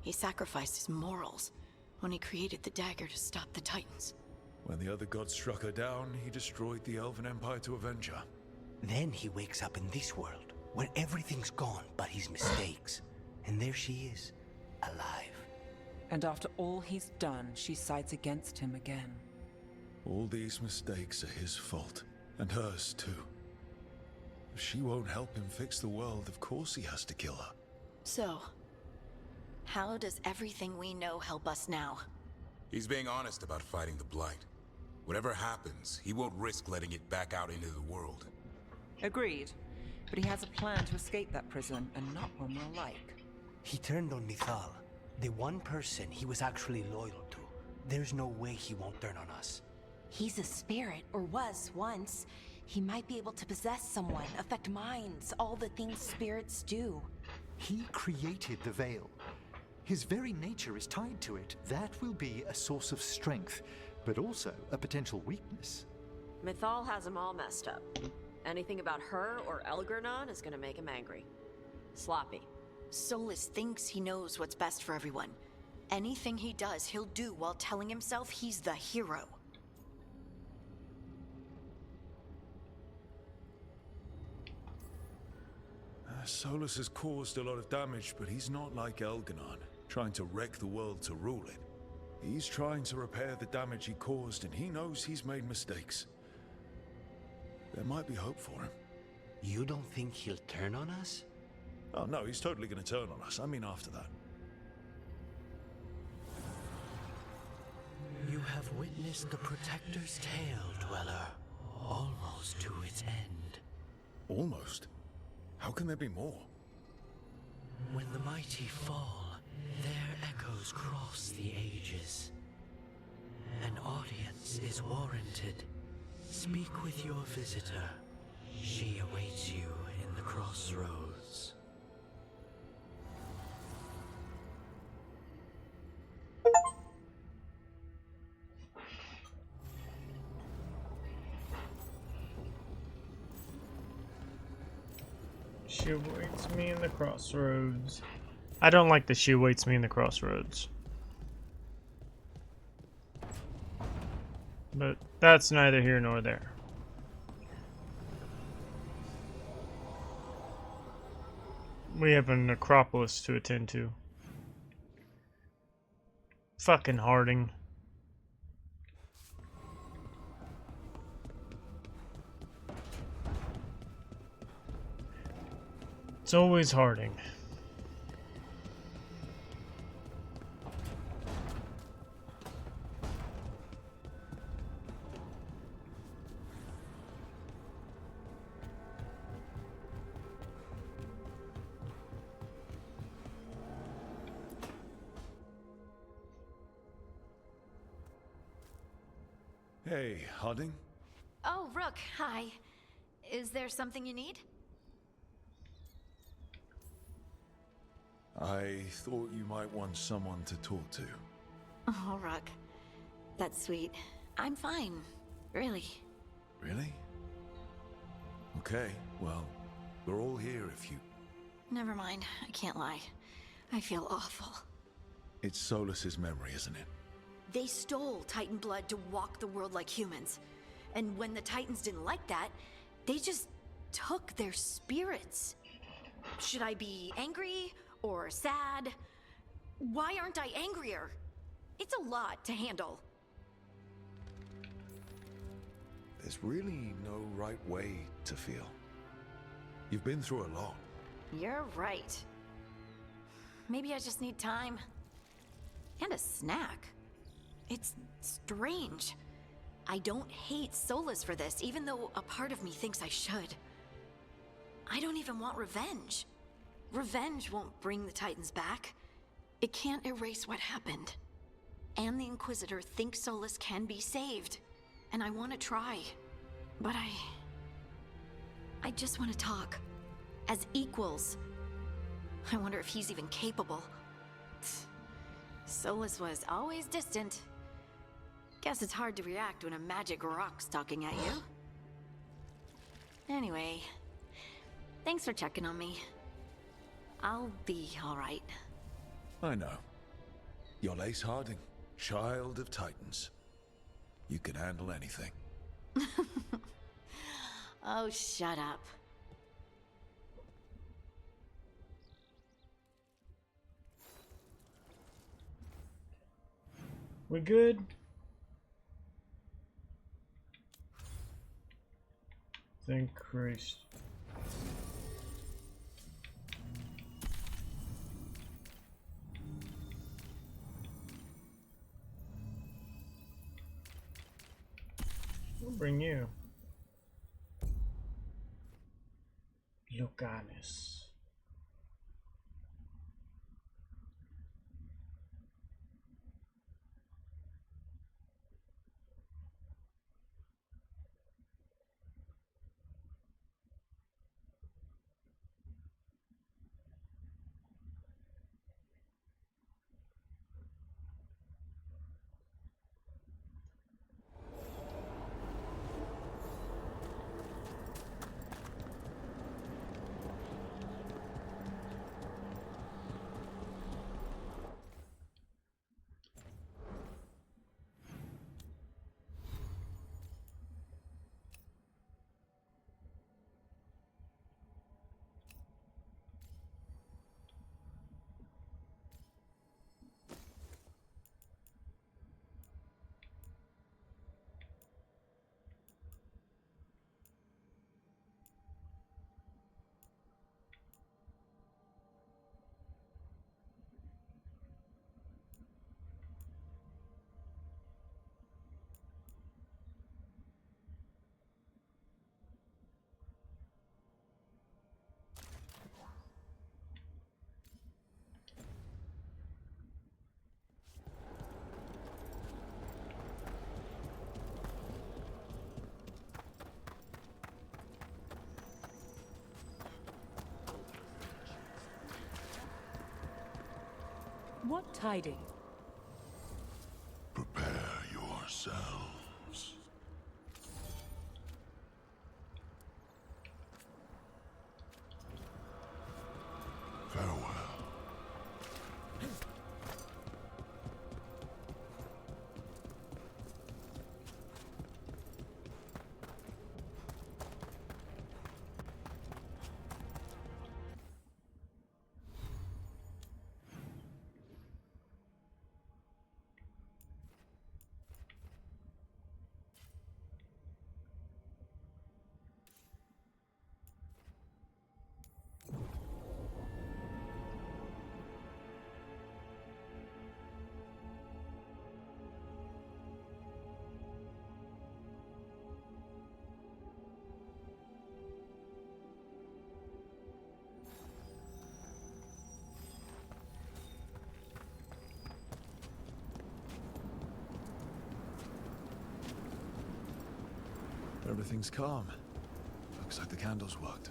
He sacrificed his morals when he created the dagger to stop the Titans. When the other gods struck her down, he destroyed the Elven Empire to avenge her. Then he wakes up in this world, where everything's gone but his mistakes. And there she is, alive. And after all he's done, she sides against him again. All these mistakes are his fault, and hers too. If she won't help him fix the world, of course he has to kill her. So, how does everything we know help us now? He's being honest about fighting the Blight. Whatever happens, he won't risk letting it back out into the world. Agreed. But he has a plan to escape that prison, and not one we'll like. He turned on Mythal, the one person he was actually loyal to. There's no way he won't turn on us. He's a spirit, or was once. He might be able to possess someone, affect minds, all the things spirits do. He created the Veil. His very nature is tied to it. That will be a source of strength, but also a potential weakness. Mythal has him all messed up. Anything about her or Elgurnon is gonna make him angry. Sloppy. Solus thinks he knows what's best for everyone. Anything he does, he'll do while telling himself he's the hero. Solus has caused a lot of damage, but he's not like Elgurnon, trying to wreck the world to rule it. He's trying to repair the damage he caused, and he knows he's made mistakes. There might be hope for him. You don't think he'll turn on us? Oh no, he's totally going to turn on us. I mean after that. You have witnessed the Protector's tale, Dweller. Almost to its end. Almost? How can there be more? When the mighty fall, their echoes cross the ages. An audience is warranted. Speak with your visitor. She awaits you in the crossroads. She awaits me in the crossroads. I don't like that she awaits me in the crossroads. But that's neither here nor there. We have a necropolis to attend to. Fucking Harding. It's always Harding. Hey, Harding? Oh, Rook, hi. Is there something you need? I thought you might want someone to talk to. Oh, Rook. That's sweet. I'm fine. Really. Really? Okay, well, we're all here if you... Never mind. I can't lie. I feel awful. It's Solus's memory, isn't it? They stole Titan blood to walk the world like humans. And when the Titans didn't like that, they just took their spirits. Should I be angry or sad? Why aren't I angrier? It's a lot to handle. There's really no right way to feel. You've been through a lot. You're right. Maybe I just need time. And a snack. It's strange. I don't hate Solus for this, even though a part of me thinks I should. I don't even want revenge. Revenge won't bring the Titans back. It can't erase what happened. And the Inquisitor thinks Solus can be saved. And I want to try. But I just want to talk. As equals. I wonder if he's even capable. Solus was always distant. Guess it's hard to react when a magic rock's talking at you. Anyway, thanks for checking on me. I'll be alright. I know. You're Lace Harding, child of Titans. You can handle anything. Oh, shut up. We good? Thank Christ. We'll bring you. Lucanus. What tiding? Prepare yourselves. Everything's calm. Looks like the candles worked.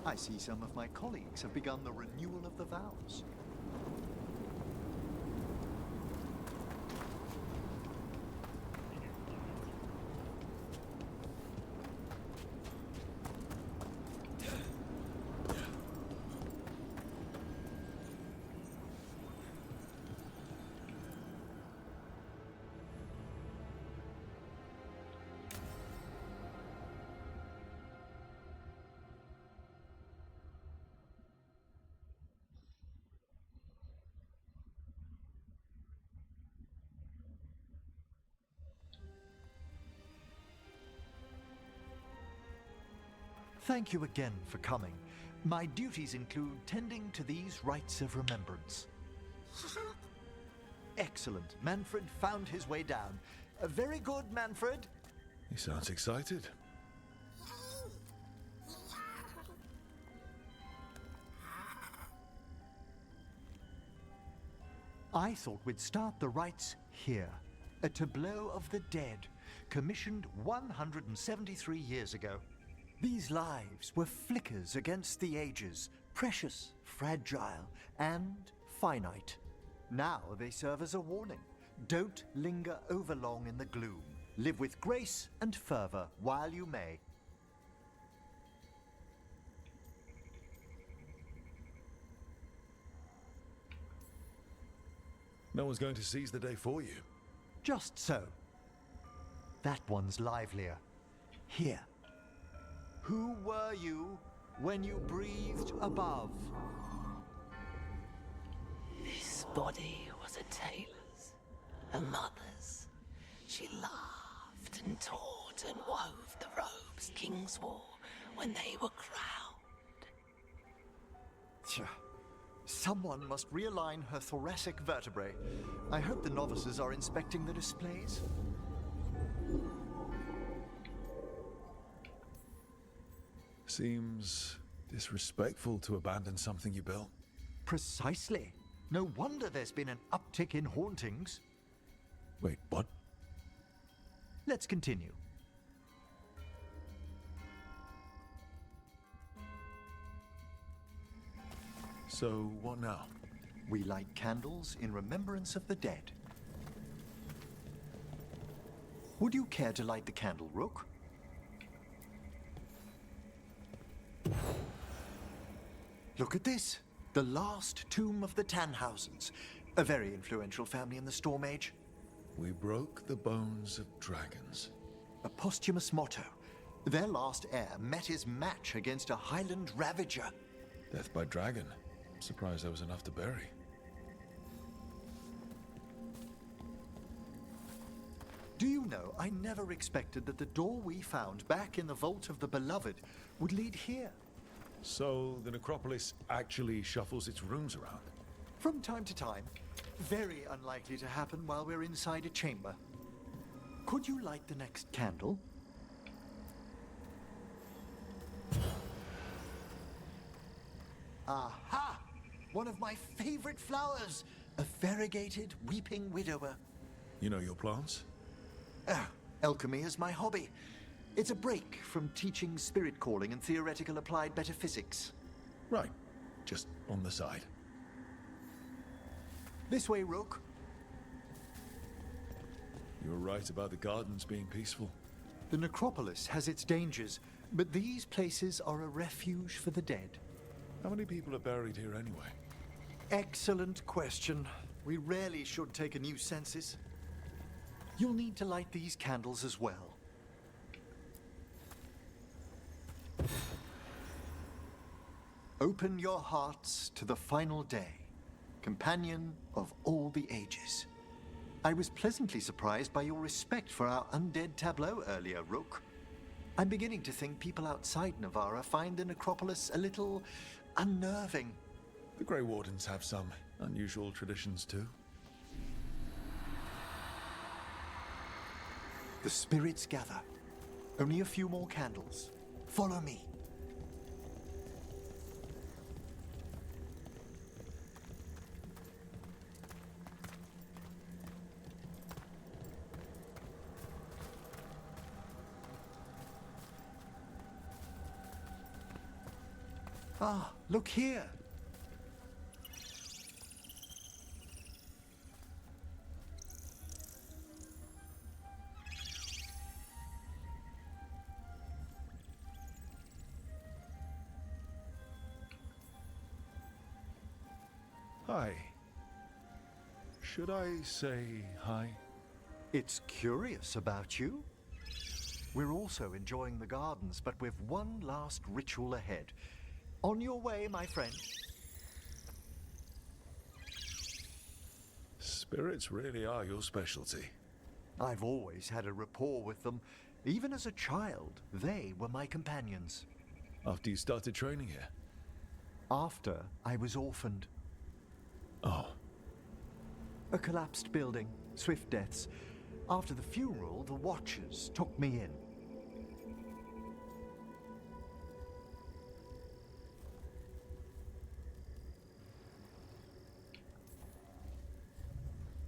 I see some of my colleagues have begun the renewal of the vows. Thank you again for coming. My duties include tending to these rites of remembrance. Excellent. Manfred found his way down. Very good, Manfred. He sounds excited. I thought we'd start the rites here. A tableau of the dead, commissioned 173 years ago. These lives were flickers against the ages, precious, fragile, and finite. Now they serve as a warning. Don't linger overlong in the gloom. Live with grace and fervor while you may. No one's going to seize the day for you. Just so. That one's livelier. Here. Who were you when you breathed above? This body was a tailor's, a mother's. She laughed and taught and wove the robes kings wore when they were crowned. Tch. Someone must realign her thoracic vertebrae. I hope the novices are inspecting the displays. Seems disrespectful to abandon something you built. Precisely. No wonder there's been an uptick in hauntings. Wait, what? Let's continue. So, what now? We light candles in remembrance of the dead. Would you care to light the candle, Rook? Look at this. The last tomb of the Tannhausens. A very influential family in the Storm Age. We broke the bones of dragons. A posthumous motto. Their last heir met his match against a Highland Ravager. Death by dragon. I'm surprised there was enough to bury. Do you know, I never expected that the door we found back in the Vault of the Beloved would lead here. So, the necropolis actually shuffles its rooms around? From time to time. Very unlikely to happen while we're inside a chamber. Could you light the next candle? Aha! One of my favorite flowers! A variegated weeping widower. You know your plants? Alchemy is my hobby. It's a break from teaching spirit calling and theoretical applied metaphysics. Right. Just on the side. This way, Rook. You were right about the gardens being peaceful. The necropolis has its dangers, but these places are a refuge for the dead. How many people are buried here anyway? Excellent question. We rarely should take a new census. You'll need to light these candles as well. Open your hearts to the final day, companion of all the ages. I was pleasantly surprised by your respect for our undead tableau earlier, Rook. I'm beginning to think people outside Navarra find the necropolis a little unnerving. The Grey Wardens have some unusual traditions too. The spirits gather. Only a few more candles. Follow me. Ah, look here! Hi. Should I say hi? It's curious about you. We're also enjoying the gardens, but we've one last ritual ahead. On your way, my friend. Spirits really are your specialty. I've always had a rapport with them. Even as a child, they were my companions. After you started training here? After I was orphaned. Oh. A collapsed building, swift deaths. After the funeral, the Watchers took me in.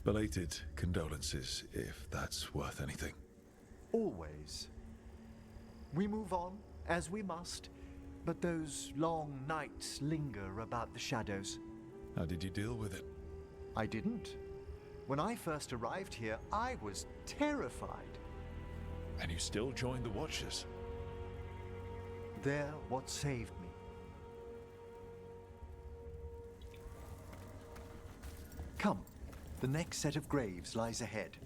Belated condolences, if that's worth anything. Always. We move on, as we must, but those long nights linger about the shadows. How did you deal with it? I didn't. When I first arrived here, I was terrified. And you still joined the Watchers? They're what saved me. Come, the next set of graves lies ahead.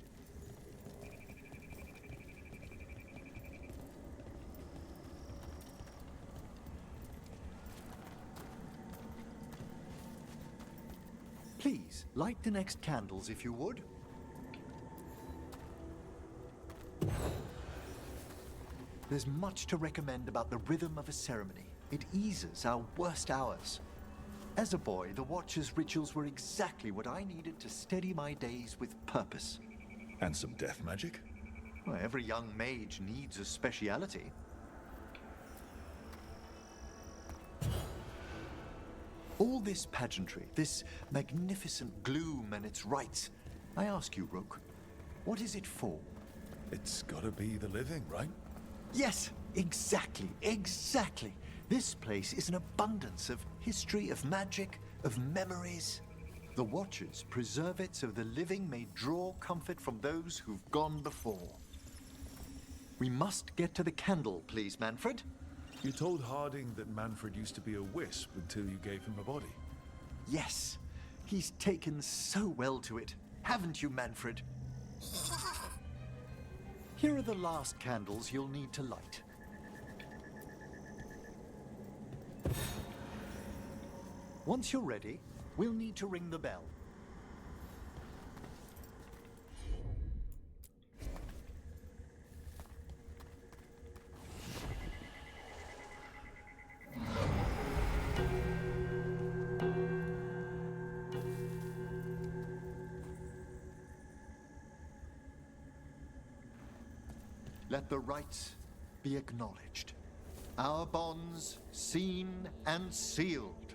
Please, light the next candles if you would. There's much to recommend about the rhythm of a ceremony. It eases our worst hours. As a boy, the Watcher's rituals were exactly what I needed to steady my days with purpose. And some death magic? Well, every young mage needs a speciality. All this pageantry, this magnificent gloom and its rites, I ask you, Rook, what is it for? It's gotta be the living, right? Yes, exactly, exactly. This place is an abundance of history, of magic, of memories. The Watchers preserve it so the living may draw comfort from those who've gone before. We must get to the candle, please, Manfred. You told Harding that Manfred used to be a wisp until you gave him a body. Yes, he's taken so well to it, haven't you, Manfred? Here are the last candles you'll need to light. Once you're ready, we'll need to ring the bell. Let the rites be acknowledged. Our bonds seen and sealed.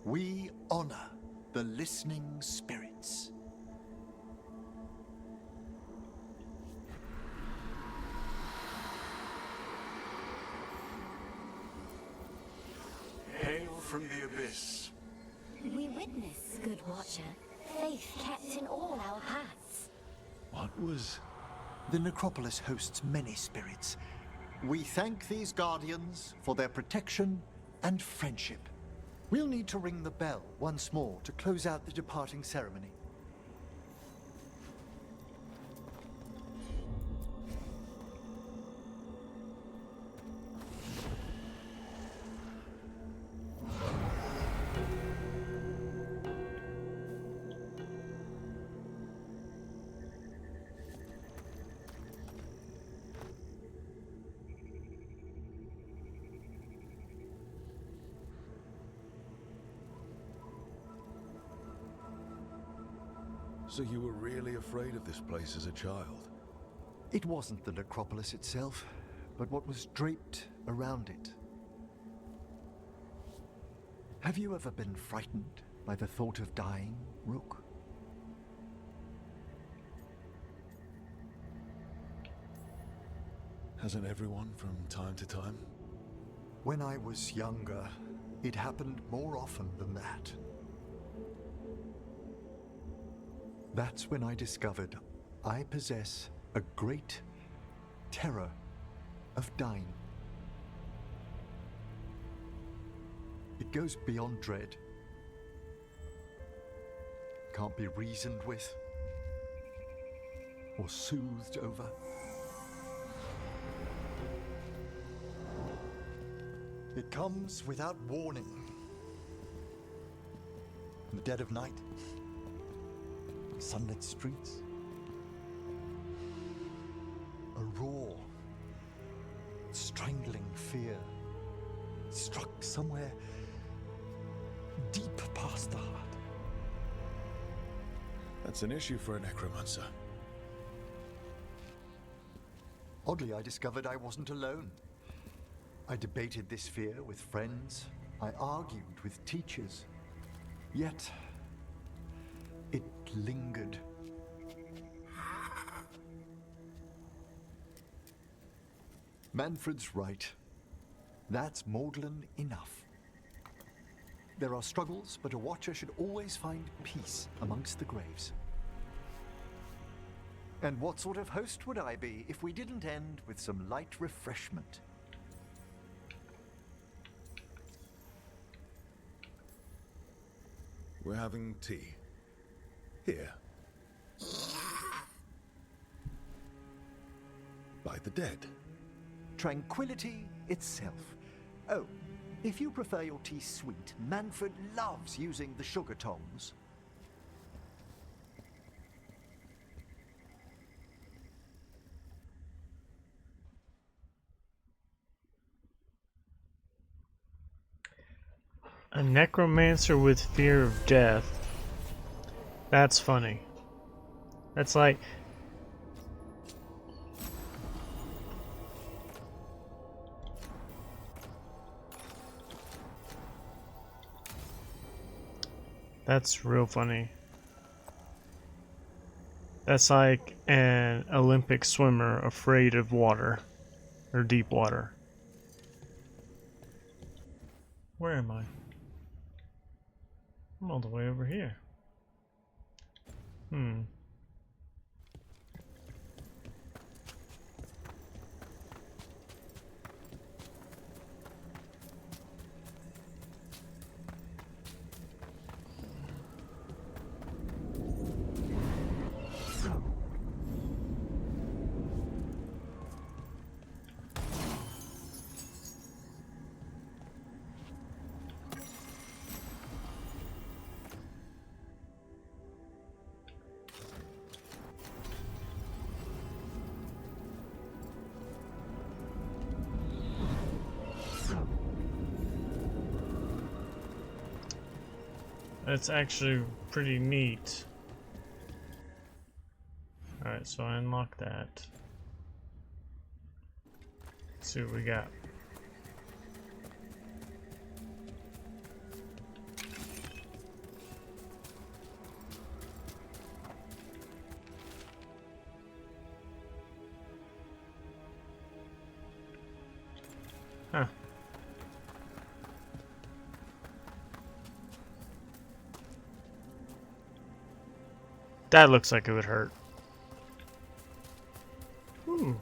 We honor the listening spirits. Hail from the abyss. We witness, good Watcher, faith kept in all our paths. What was... The necropolis hosts many spirits. We thank these guardians for their protection and friendship. We'll need to ring the bell once more to close out the departing ceremony. So you were really afraid of this place as a child? It wasn't the necropolis itself, but what was draped around it. Have you ever been frightened by the thought of dying, Rook? Hasn't everyone from time to time? When I was younger, It happened more often than that. That's when I discovered I possess a great terror of dying. It goes beyond dread. Can't be reasoned with or soothed over. It comes without warning. In the dead of night, sunlit streets, a raw, strangling fear struck somewhere deep past the heart. That's an issue for a necromancer. Oddly, I discovered I wasn't alone. I debated this fear with friends. I argued with teachers. Yet, it lingered. Manfred's right. That's maudlin enough. There are struggles, but a watcher should always find peace amongst the graves. And what sort of host would I be if we didn't end with some light refreshment? We're having tea. Here. By the dead. Tranquility itself. Oh, if you prefer your tea sweet, Manfred loves using the sugar tongs. A necromancer with fear of death. That's funny. That's like... That's real funny. That's like an Olympic swimmer afraid of water. Or deep water. Where am I? I'm all the way over here. That's actually pretty neat. Alright, so I unlock that. Let's see what we got. Huh. That looks like it would hurt. Ooh.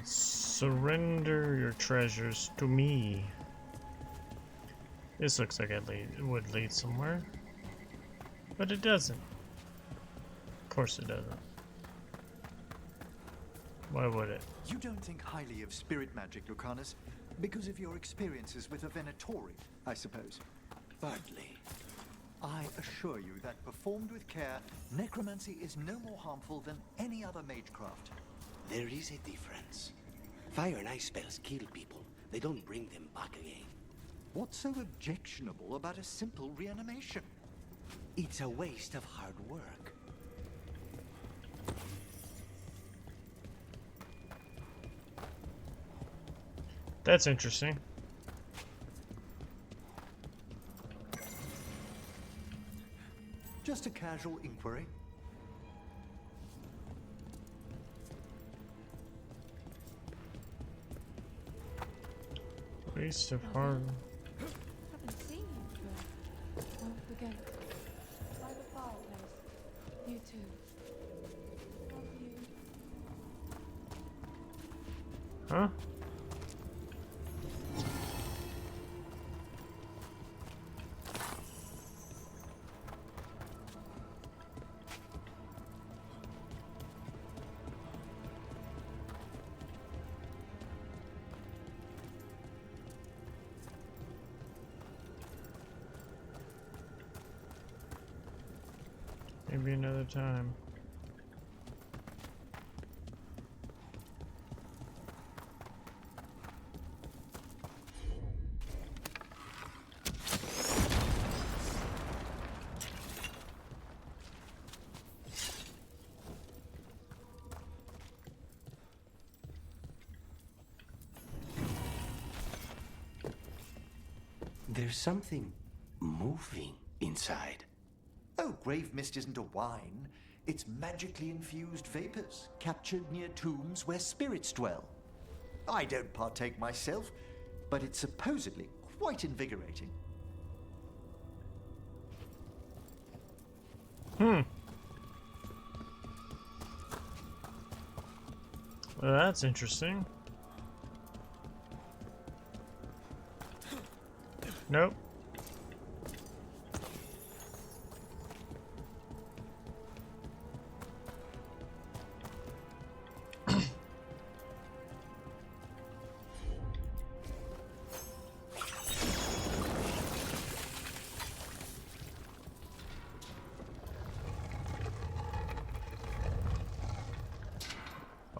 Surrender your treasures to me. This looks like it would lead somewhere. But it doesn't. Of course it doesn't. Why would it? You don't think highly of spirit magic, Lucanus, because of your experiences with a Venatori, I suppose. Thirdly, I assure you that performed with care, necromancy is no more harmful than any other magecraft. there is a difference. Fire and ice spells kill people. They don't bring them back again. What's so objectionable about a simple reanimation? It's a waste of hard work. That's interesting. Just a casual inquiry. Waste of hard. Haven't seen you for, well, again, by the fireplace. You too. Love you. Huh? Maybe another time. There's something moving inside. Oh, grave mist isn't a wine. It's magically infused vapors, captured near tombs where spirits dwell. I don't partake myself, but it's supposedly quite invigorating. Well, that's interesting. Nope.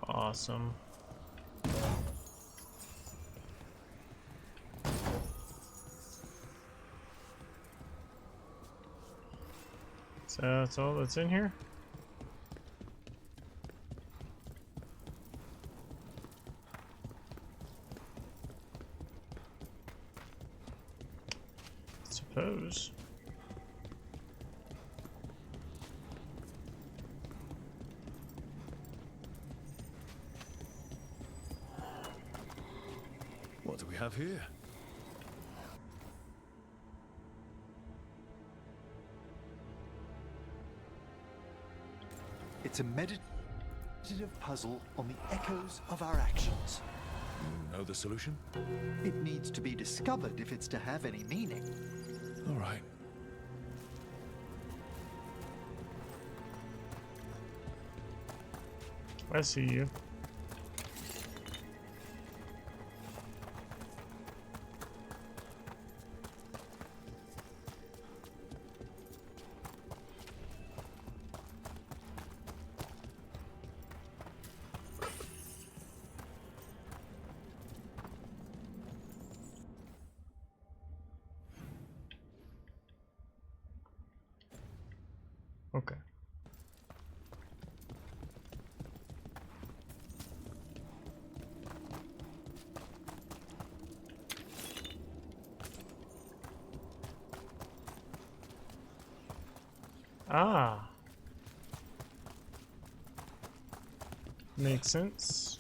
Awesome. So that's all that's in here? Suppose. What do we have here? It's a meditative puzzle on the echoes of our actions. You know the solution? It needs to be discovered if it's to have any meaning. All right. I see you. Okay. Ah. Makes sense.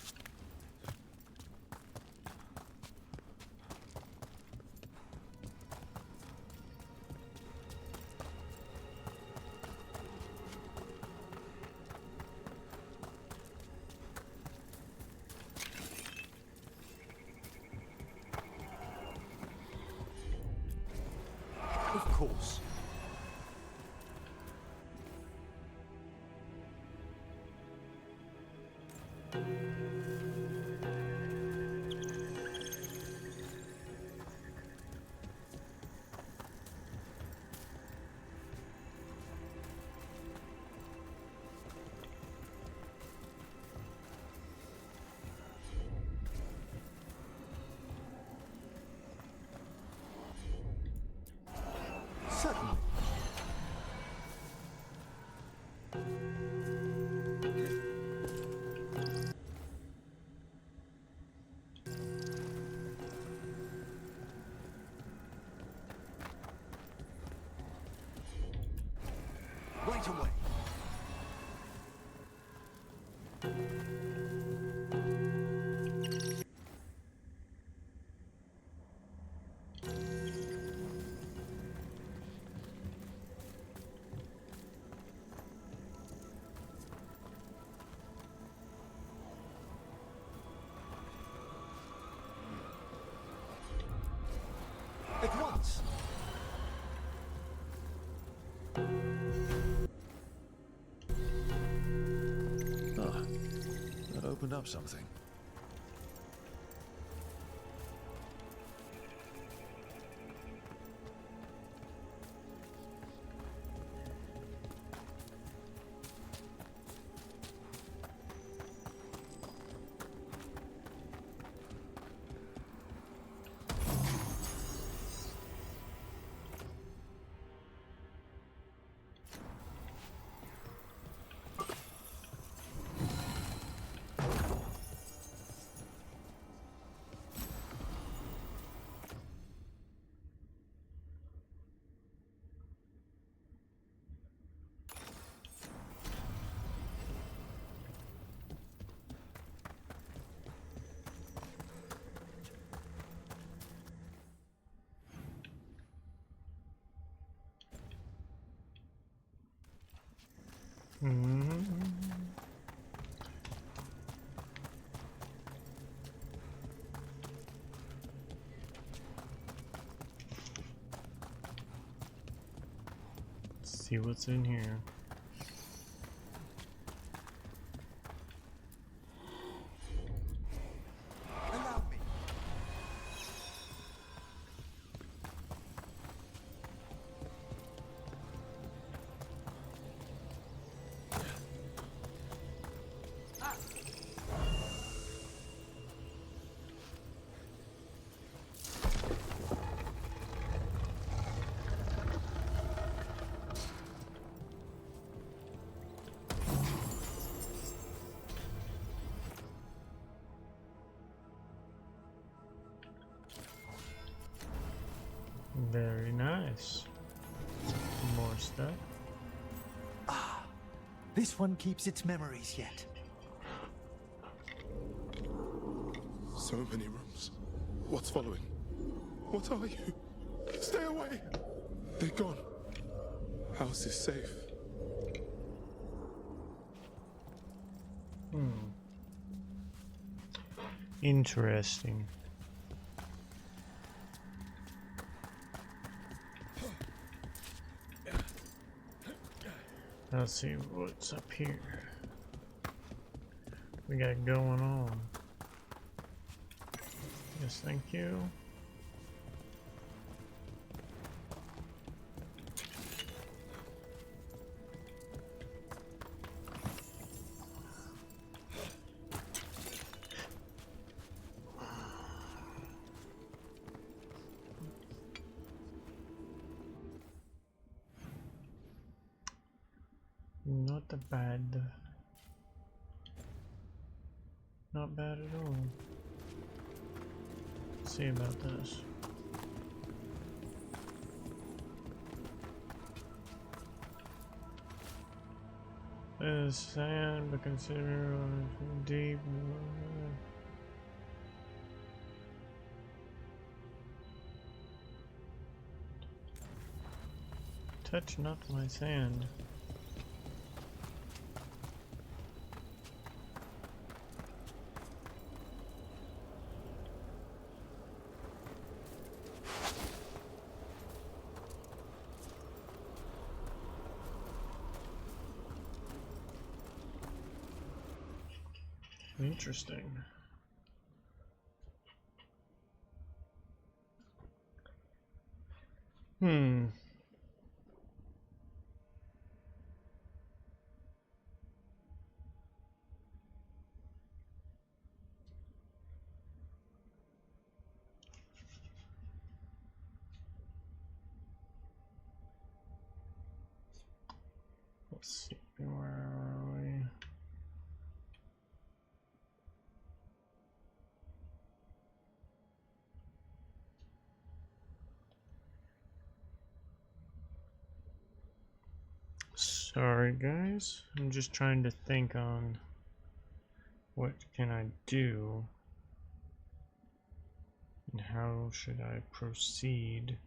Of course. Certainly. Right away. opened up something. Let's see what's in here. Very nice. More stuff. Ah, this one keeps its memories yet. So many rooms. What's following? What are you? Stay away! They're gone. House is safe. Interesting. Let's see what's up here. We got going on. Yes, thank you. Not bad. Not bad at all. Let's see about this. There's sand, but consider deep. Touch not my sand. Interesting. Let's see, where are we? Sorry guys, I'm just trying to think on what can I do and how should I proceed.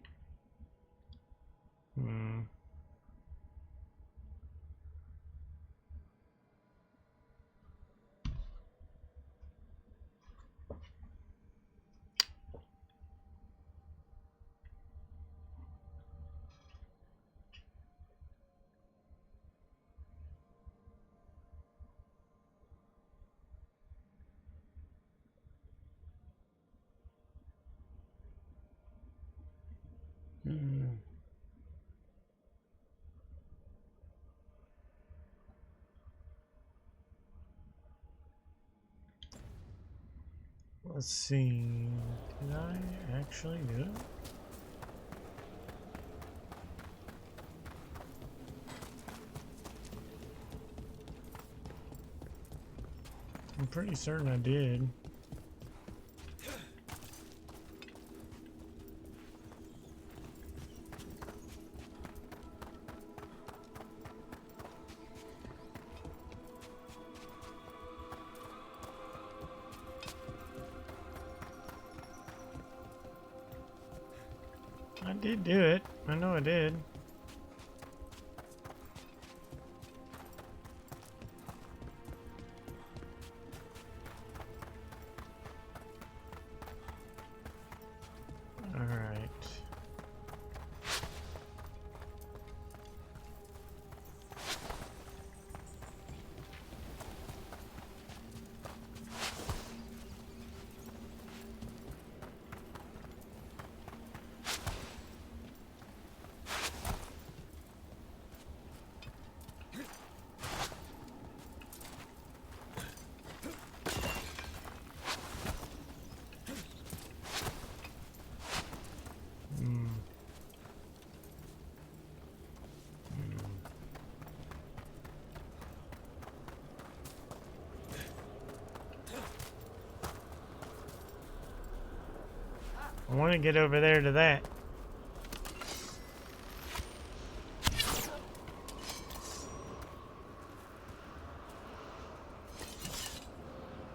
Let's see. Did I actually do it? I'm pretty certain I did. I did do it. I know I did. All right. I want to get over there to that.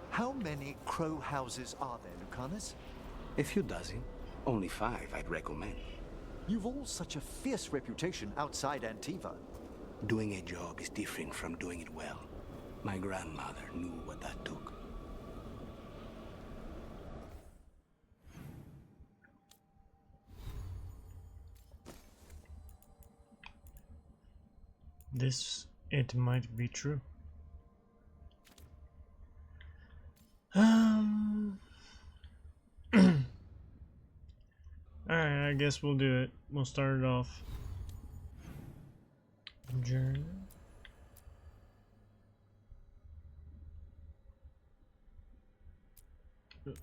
How many crow houses are there, Lucanus? A few dozen. Only 5, I'd recommend. You've all such a fierce reputation outside Antiva. Doing a job is different from doing it well. My grandmother knew what that took. It might be true. Alright, I guess we'll do it. We'll start it off. Journey.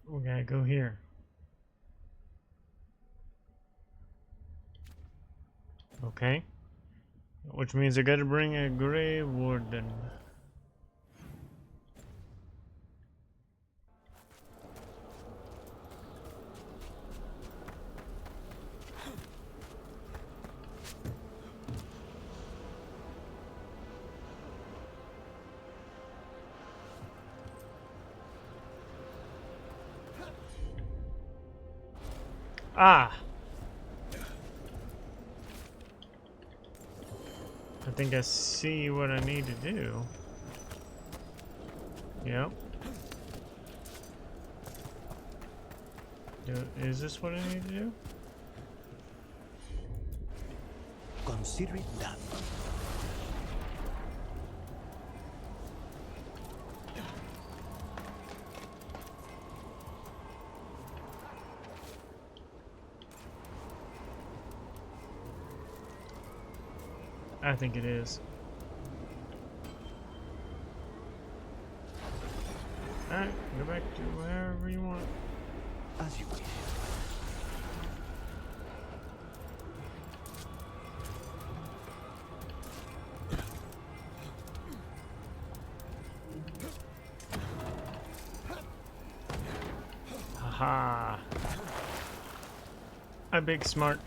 We gotta go here. Okay. Which means I gotta bring a gray warden. Ah! I think I see what I need to do. Yep. Is this what I need to do? Consider it done. I think it is. Alright, go back to wherever you want. As you wish. Haha. I'm big smart.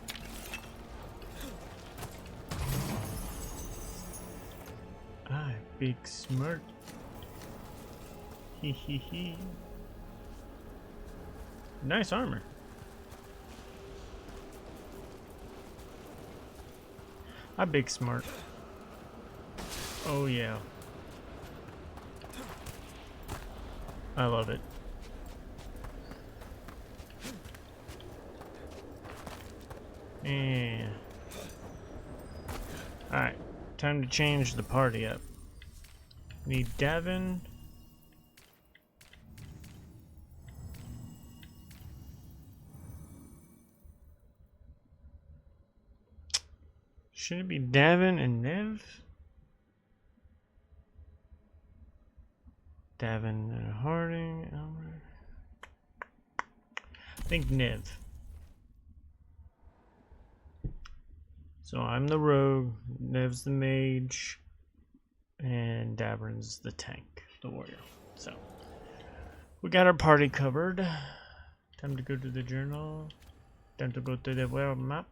Big smart. Hee hee hee. Nice armor. I'm big smart. Oh yeah. I love it. Yeah. Alright. Time to change the party up. Need Devin. Should it be Davin and Nev? Davin and Harding. I think Nev. So I'm the rogue, Nev's the mage, and Davrin's the tank, the warrior. So we got our party covered. Time to go to the journal. Time to go to the world map.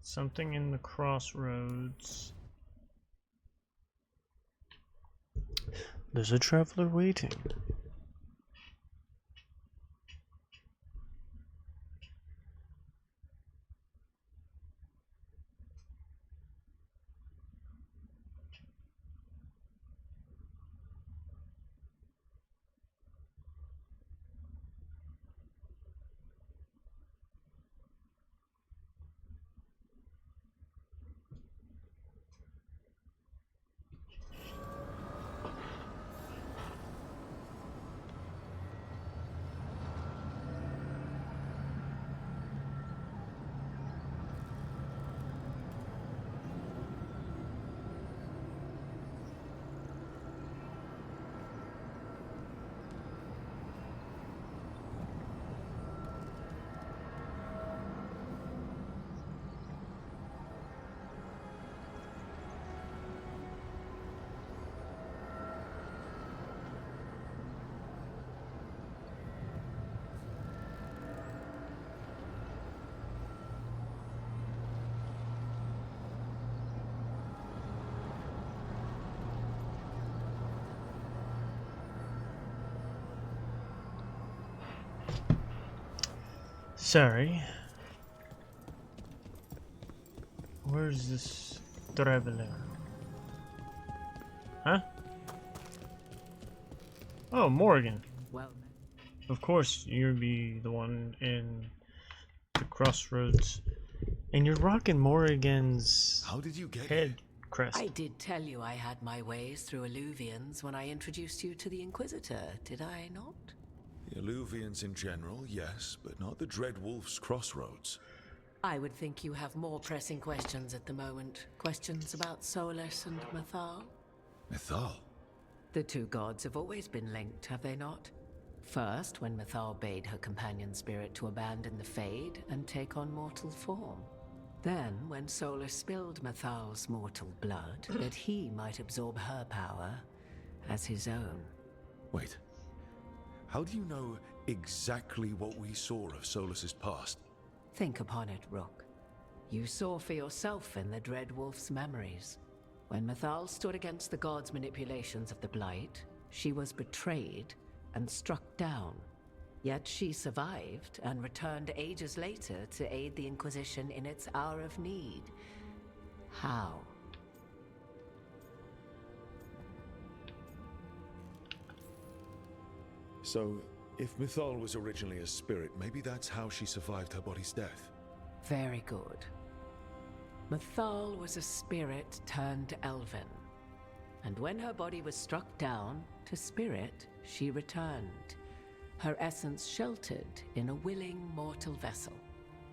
Something in the crossroads. There's a traveler waiting. Sorry. Where's this traveler? Huh? Oh, Morgan. Well, of course, you'd be the one in the crossroads. And you're rocking Morrigan's head crest. I did tell you I had my ways through Illuvians when I introduced you to the Inquisitor, did I not? The Illuvians in general, yes, but not the Dread Wolf's crossroads. I would think you have more pressing questions at the moment. Questions about Solus and Mythal? Mythal? The two gods have always been linked, have they not? First, when Mythal bade her companion spirit to abandon the Fade and take on mortal form. Then, when Solus spilled Mythal's mortal blood, that he might absorb her power as his own. Wait. How do you know exactly what we saw of Solus's past? Think upon it, Rook. You saw for yourself in the Dread Wolf's memories. When Mythal stood against the gods' manipulations of the Blight, she was betrayed and struck down. Yet she survived and returned ages later to aid the Inquisition in its hour of need. How? So, if Mythal was originally a spirit, maybe that's how she survived her body's death. Very good. Mythal was a spirit turned elven. And when her body was struck down, to spirit, she returned. Her essence sheltered in a willing mortal vessel.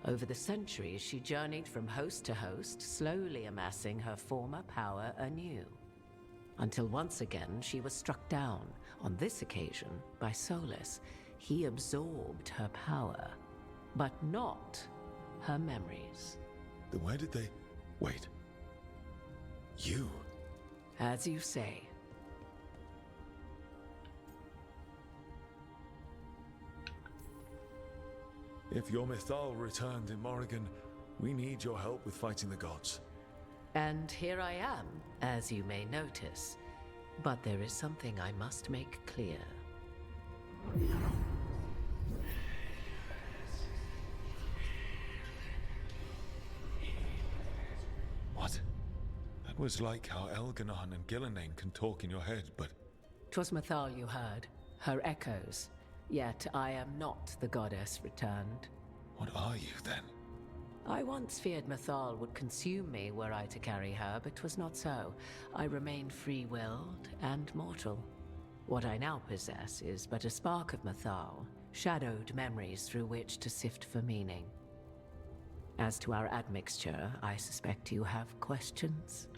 Over the centuries, she journeyed from host to host, slowly amassing her former power anew. Until once again, she was struck down, on this occasion, by Solus. He absorbed her power, but not her memories. Then where did they... Wait. You? As you say. If your Mythal returned in Morrigan, we need your help with fighting the gods. And here I am, as you may notice. But there is something I must make clear. What? That was like how Elganon and Gillenane can talk in your head, but... 'Twas Mythal you heard, her echoes. Yet I am not the goddess returned. What are you, then? I once feared Mythal would consume me were I to carry her, but 'twas not so. I remain free-willed and mortal. What I now possess is but a spark of Mythal, shadowed memories through which to sift for meaning. As to our admixture, I suspect you have questions.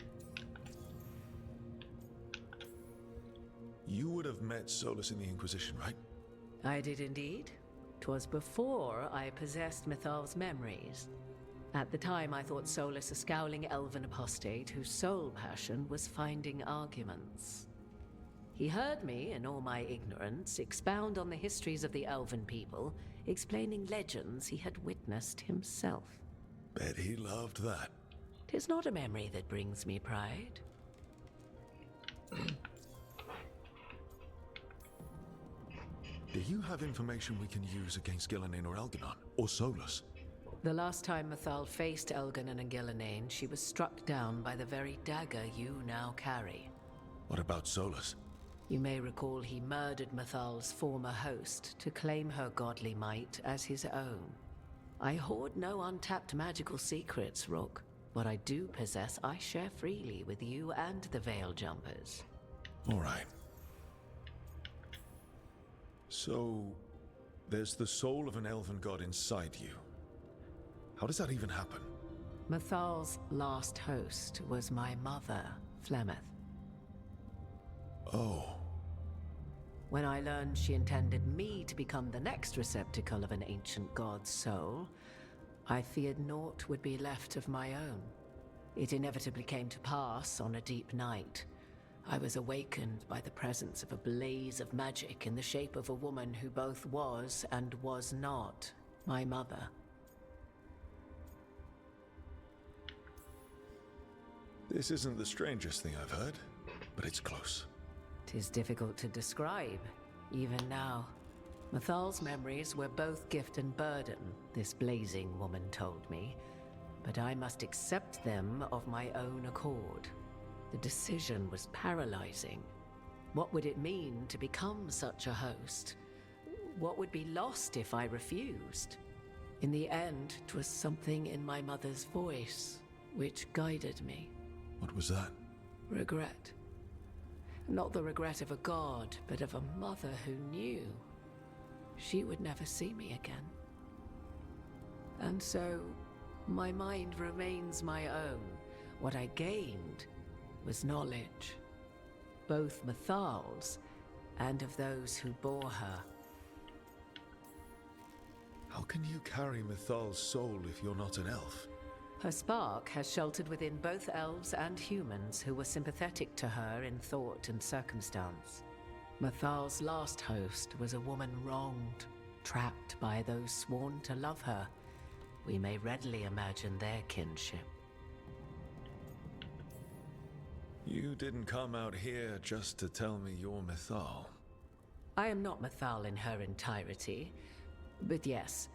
You would have met Solus in the Inquisition, right? I did indeed. 'Twas before I possessed Mythal's memories. At the time, I thought Solus a scowling elven apostate whose sole passion was finding arguments. He heard me, in all my ignorance, expound on the histories of the elven people, explaining legends he had witnessed himself. Bet he loved that. 'Tis not a memory that brings me pride. Do you have information we can use against Gillenane or Elganon? Or Solus? The last time Mythal faced Elganon and Gillenane, she was struck down by the very dagger you now carry. What about Solus? You may recall he murdered Mythal's former host to claim her godly might as his own. I hoard no untapped magical secrets, Rook. What I do possess, I share freely with you and the Veil Jumpers. All right. So, there's the soul of an elven god inside you. How does that even happen? Mythal's last host was my mother, Flemeth. Oh. When I learned she intended me to become the next receptacle of an ancient god's soul, I feared naught would be left of my own. It inevitably came to pass on a deep night. I was awakened by the presence of a blaze of magic in the shape of a woman who both was and was not my mother. This isn't the strangest thing I've heard, but it's close. 'Tis difficult to describe, even now. Mythal's memories were both gift and burden, this blazing woman told me, but I must accept them of my own accord. The decision was paralyzing. What would it mean to become such a host? What would be lost if I refused? In the end, 'twas something in my mother's voice which guided me. What was that? Regret. Not the regret of a god, but of a mother who knew she would never see me again. And so, my mind remains my own. What I gained was knowledge, both Mythal's and of those who bore her. How can you carry Mythal's soul if you're not an elf? Her spark has sheltered within both elves and humans who were sympathetic to her in thought and circumstance. Mythal's last host was a woman wronged, trapped by those sworn to love her. We may readily imagine their kinship. You didn't come out here just to tell me you're Mythal. I am not Mythal in her entirety, but yes,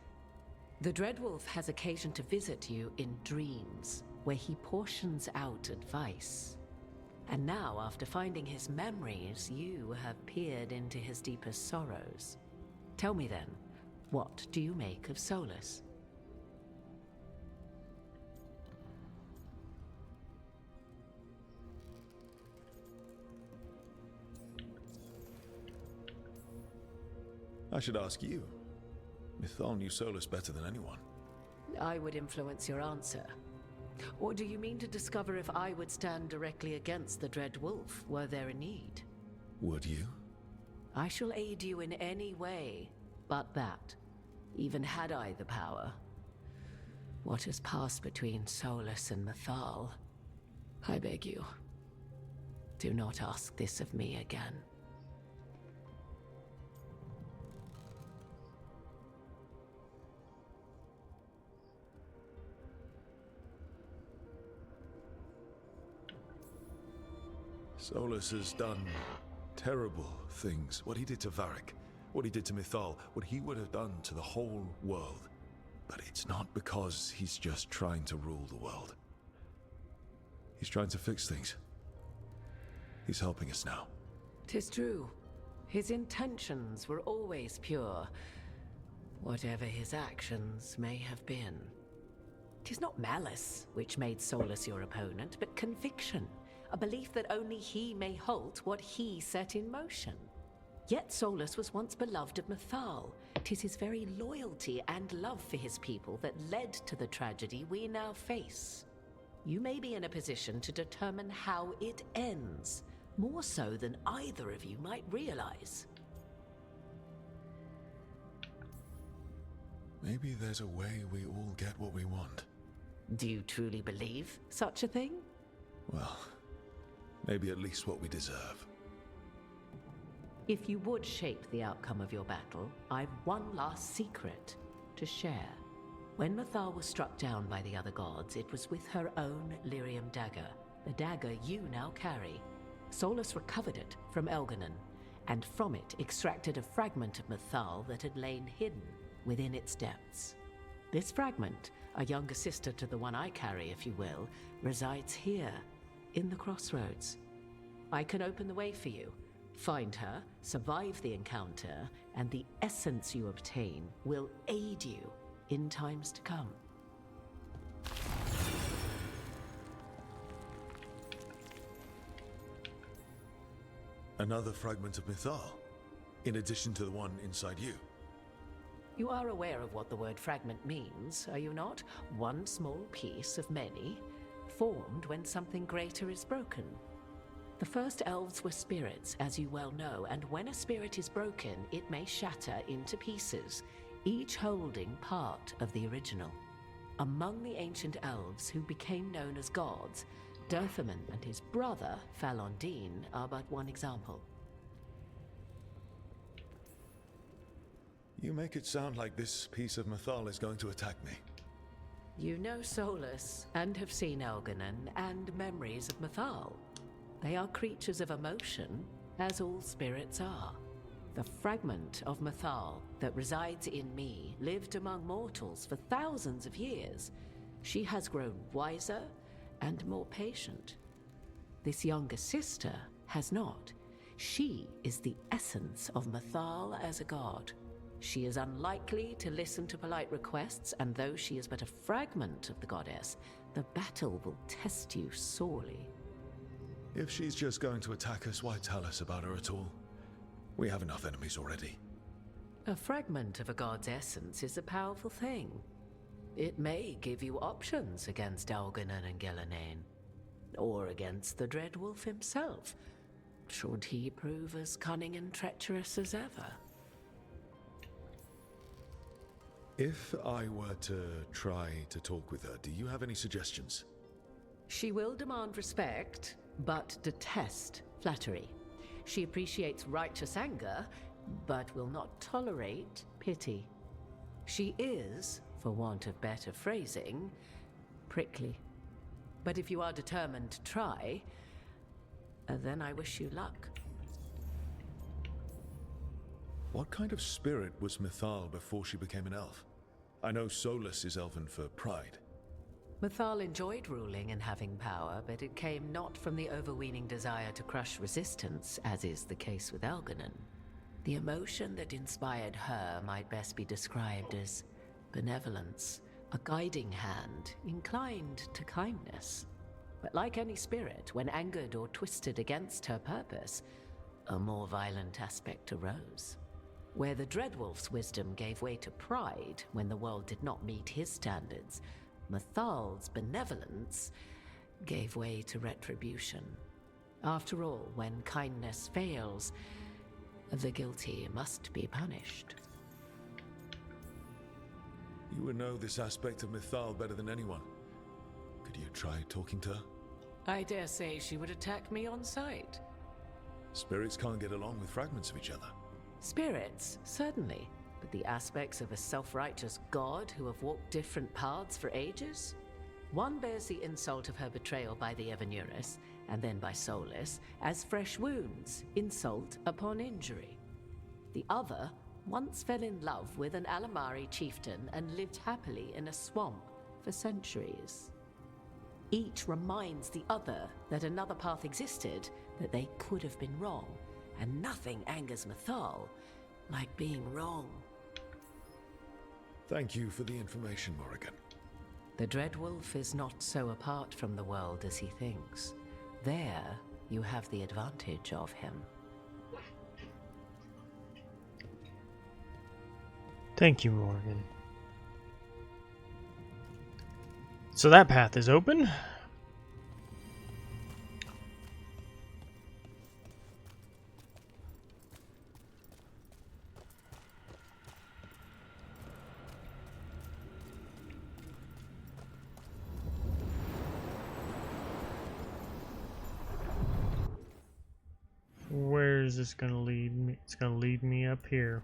the Dreadwolf has occasion to visit you in dreams, where he portions out advice. And now, after finding his memories, you have peered into his deepest sorrows. Tell me then, what do you make of Solus? I should ask you. Mythal knew Solus better than anyone. I would influence your answer. Or do you mean to discover if I would stand directly against the Dread Wolf, were there a need? Would you? I shall aid you in any way but that, even had I the power. What has passed between Solus and Mythal, I beg you, do not ask this of me again. Solus has done terrible things. What he did to Varric, what he did to Mythal, what he would have done to the whole world. But it's not because he's just trying to rule the world. He's trying to fix things. He's helping us now. 'Tis true. His intentions were always pure, whatever his actions may have been. 'Tis not malice which made Solus your opponent, but conviction. A belief that only he may halt what he set in motion. Yet Solus was once beloved of Mythal. 'Tis his very loyalty and love for his people that led to the tragedy we now face. You may be in a position to determine how it ends, more so than either of you might realize. Maybe there's a way we all get what we want. Do you truly believe such a thing? Well, maybe at least what we deserve. If you would shape the outcome of your battle, I've one last secret to share. When Mythal was struck down by the other gods, it was with her own lyrium dagger, the dagger you now carry. Solus recovered it from Elganon, and from it extracted a fragment of Mythal that had lain hidden within its depths. This fragment, a younger sister to the one I carry, if you will, resides here, in the crossroads. I can open the way for you. Find her, survive the encounter, and the essence you obtain will aid you in times to come. Another fragment of Mythal, in addition to the one inside you. You are aware of what the word fragment means, are you not? One small piece of many, formed when something greater is broken. The first elves were spirits, as you well know, and when a spirit is broken, it may shatter into pieces, each holding part of the original. Among the ancient elves who became known as gods, Dotherman and his brother, Falondine, are but one example. You make it sound like this piece of Mythal is going to attack me. You know Solus, and have seen Elganon, and memories of Mythal. They are creatures of emotion, as all spirits are. The fragment of Mythal that resides in me lived among mortals for thousands of years. She has grown wiser and more patient. This younger sister has not. She is the essence of Mythal as a god. She is unlikely to listen to polite requests, and though she is but a fragment of the goddess, the battle will test you sorely. If she's just going to attack us, why tell us about her at all? We have enough enemies already. A fragment of a god's essence is a powerful thing. It may give you options against Elganon and Gillenane, or against the Dreadwolf himself, should he prove as cunning and treacherous as ever. If I were to try to talk with her, do you have any suggestions? She will demand respect, but detest flattery. She appreciates righteous anger, but will not tolerate pity. She is, for want of better phrasing, prickly. But if you are determined to try, then I wish you luck. What kind of spirit was Mythal before she became an elf? I know Solus is elven for pride. Mythal enjoyed ruling and having power, but it came not from the overweening desire to crush resistance, as is the case with Elganon. The emotion that inspired her might best be described as benevolence, a guiding hand, inclined to kindness. But like any spirit, when angered or twisted against her purpose, a more violent aspect arose. Where the Dreadwolf's wisdom gave way to pride when the world did not meet his standards, Mythal's benevolence gave way to retribution. After all, when kindness fails, the guilty must be punished. You would know this aspect of Mythal better than anyone. Could you try talking to her? I dare say she would attack me on sight. Spirits can't get along with fragments of each other. Spirits, certainly, but the aspects of a self-righteous god who have walked different paths for ages? One bears the insult of her betrayal by the Evanurus, and then by Solus, as fresh wounds, insult upon injury. The other once fell in love with an Alamari chieftain and lived happily in a swamp for centuries. Each reminds the other that another path existed, that they could have been wrong, and nothing angers Mythal like being wrong. Thank you for the information, Morrigan. The Dreadwolf is not so apart from the world as he thinks. There, you have the advantage of him. Thank you, Morgan. So that path is open. Where is this going to lead me? It's going to lead me up here.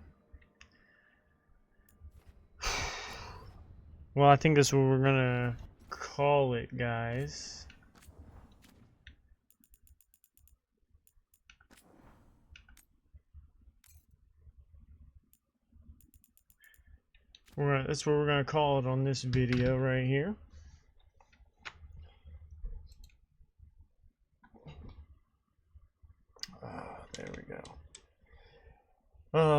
Well, I think that's what we're going to call it, guys. That's what we're going to call it on this video right here. There we go.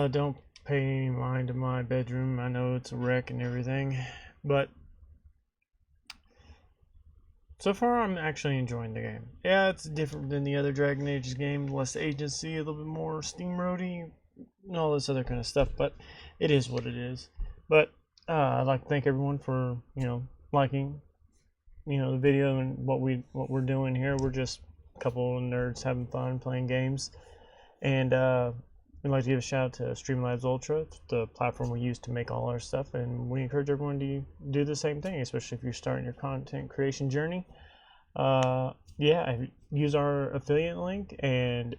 Don't pay any mind to my bedroom. I know it's a wreck and everything, but so far I'm actually enjoying the game. Yeah, it's different than the other Dragon Age game, less agency, a little bit more steamroady, and all this other kind of stuff, but it is what it is. But I'd like to thank everyone for, liking, the video and what we're doing here. We're just a couple of nerds having fun playing games. And we'd like to give a shout out to Streamlabs Ultra. It's the platform we use to make all our stuff, and we encourage everyone to do the same thing, especially if you're starting your content creation journey. Yeah, use our affiliate link and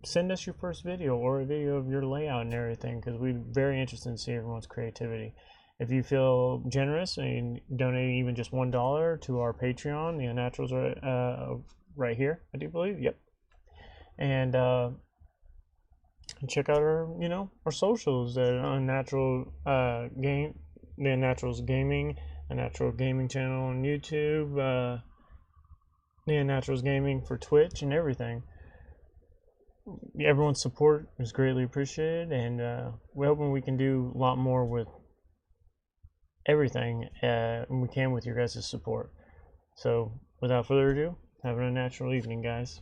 send us your first video or a video of your layout and everything, because we're very interested in seeing everyone's creativity. If you feel generous and donate even just $1 to our Patreon, the Unnaturals are right here, I do believe. Yep. And check out our, our socials at Unnatural the Unnaturals Gaming, Unnatural Gaming channel on YouTube, the Unnaturals Gaming for Twitch and everything. Everyone's support is greatly appreciated, and we're hoping we can do a lot more with everything we can with your guys' support. So, without further ado, have an unnatural evening, guys.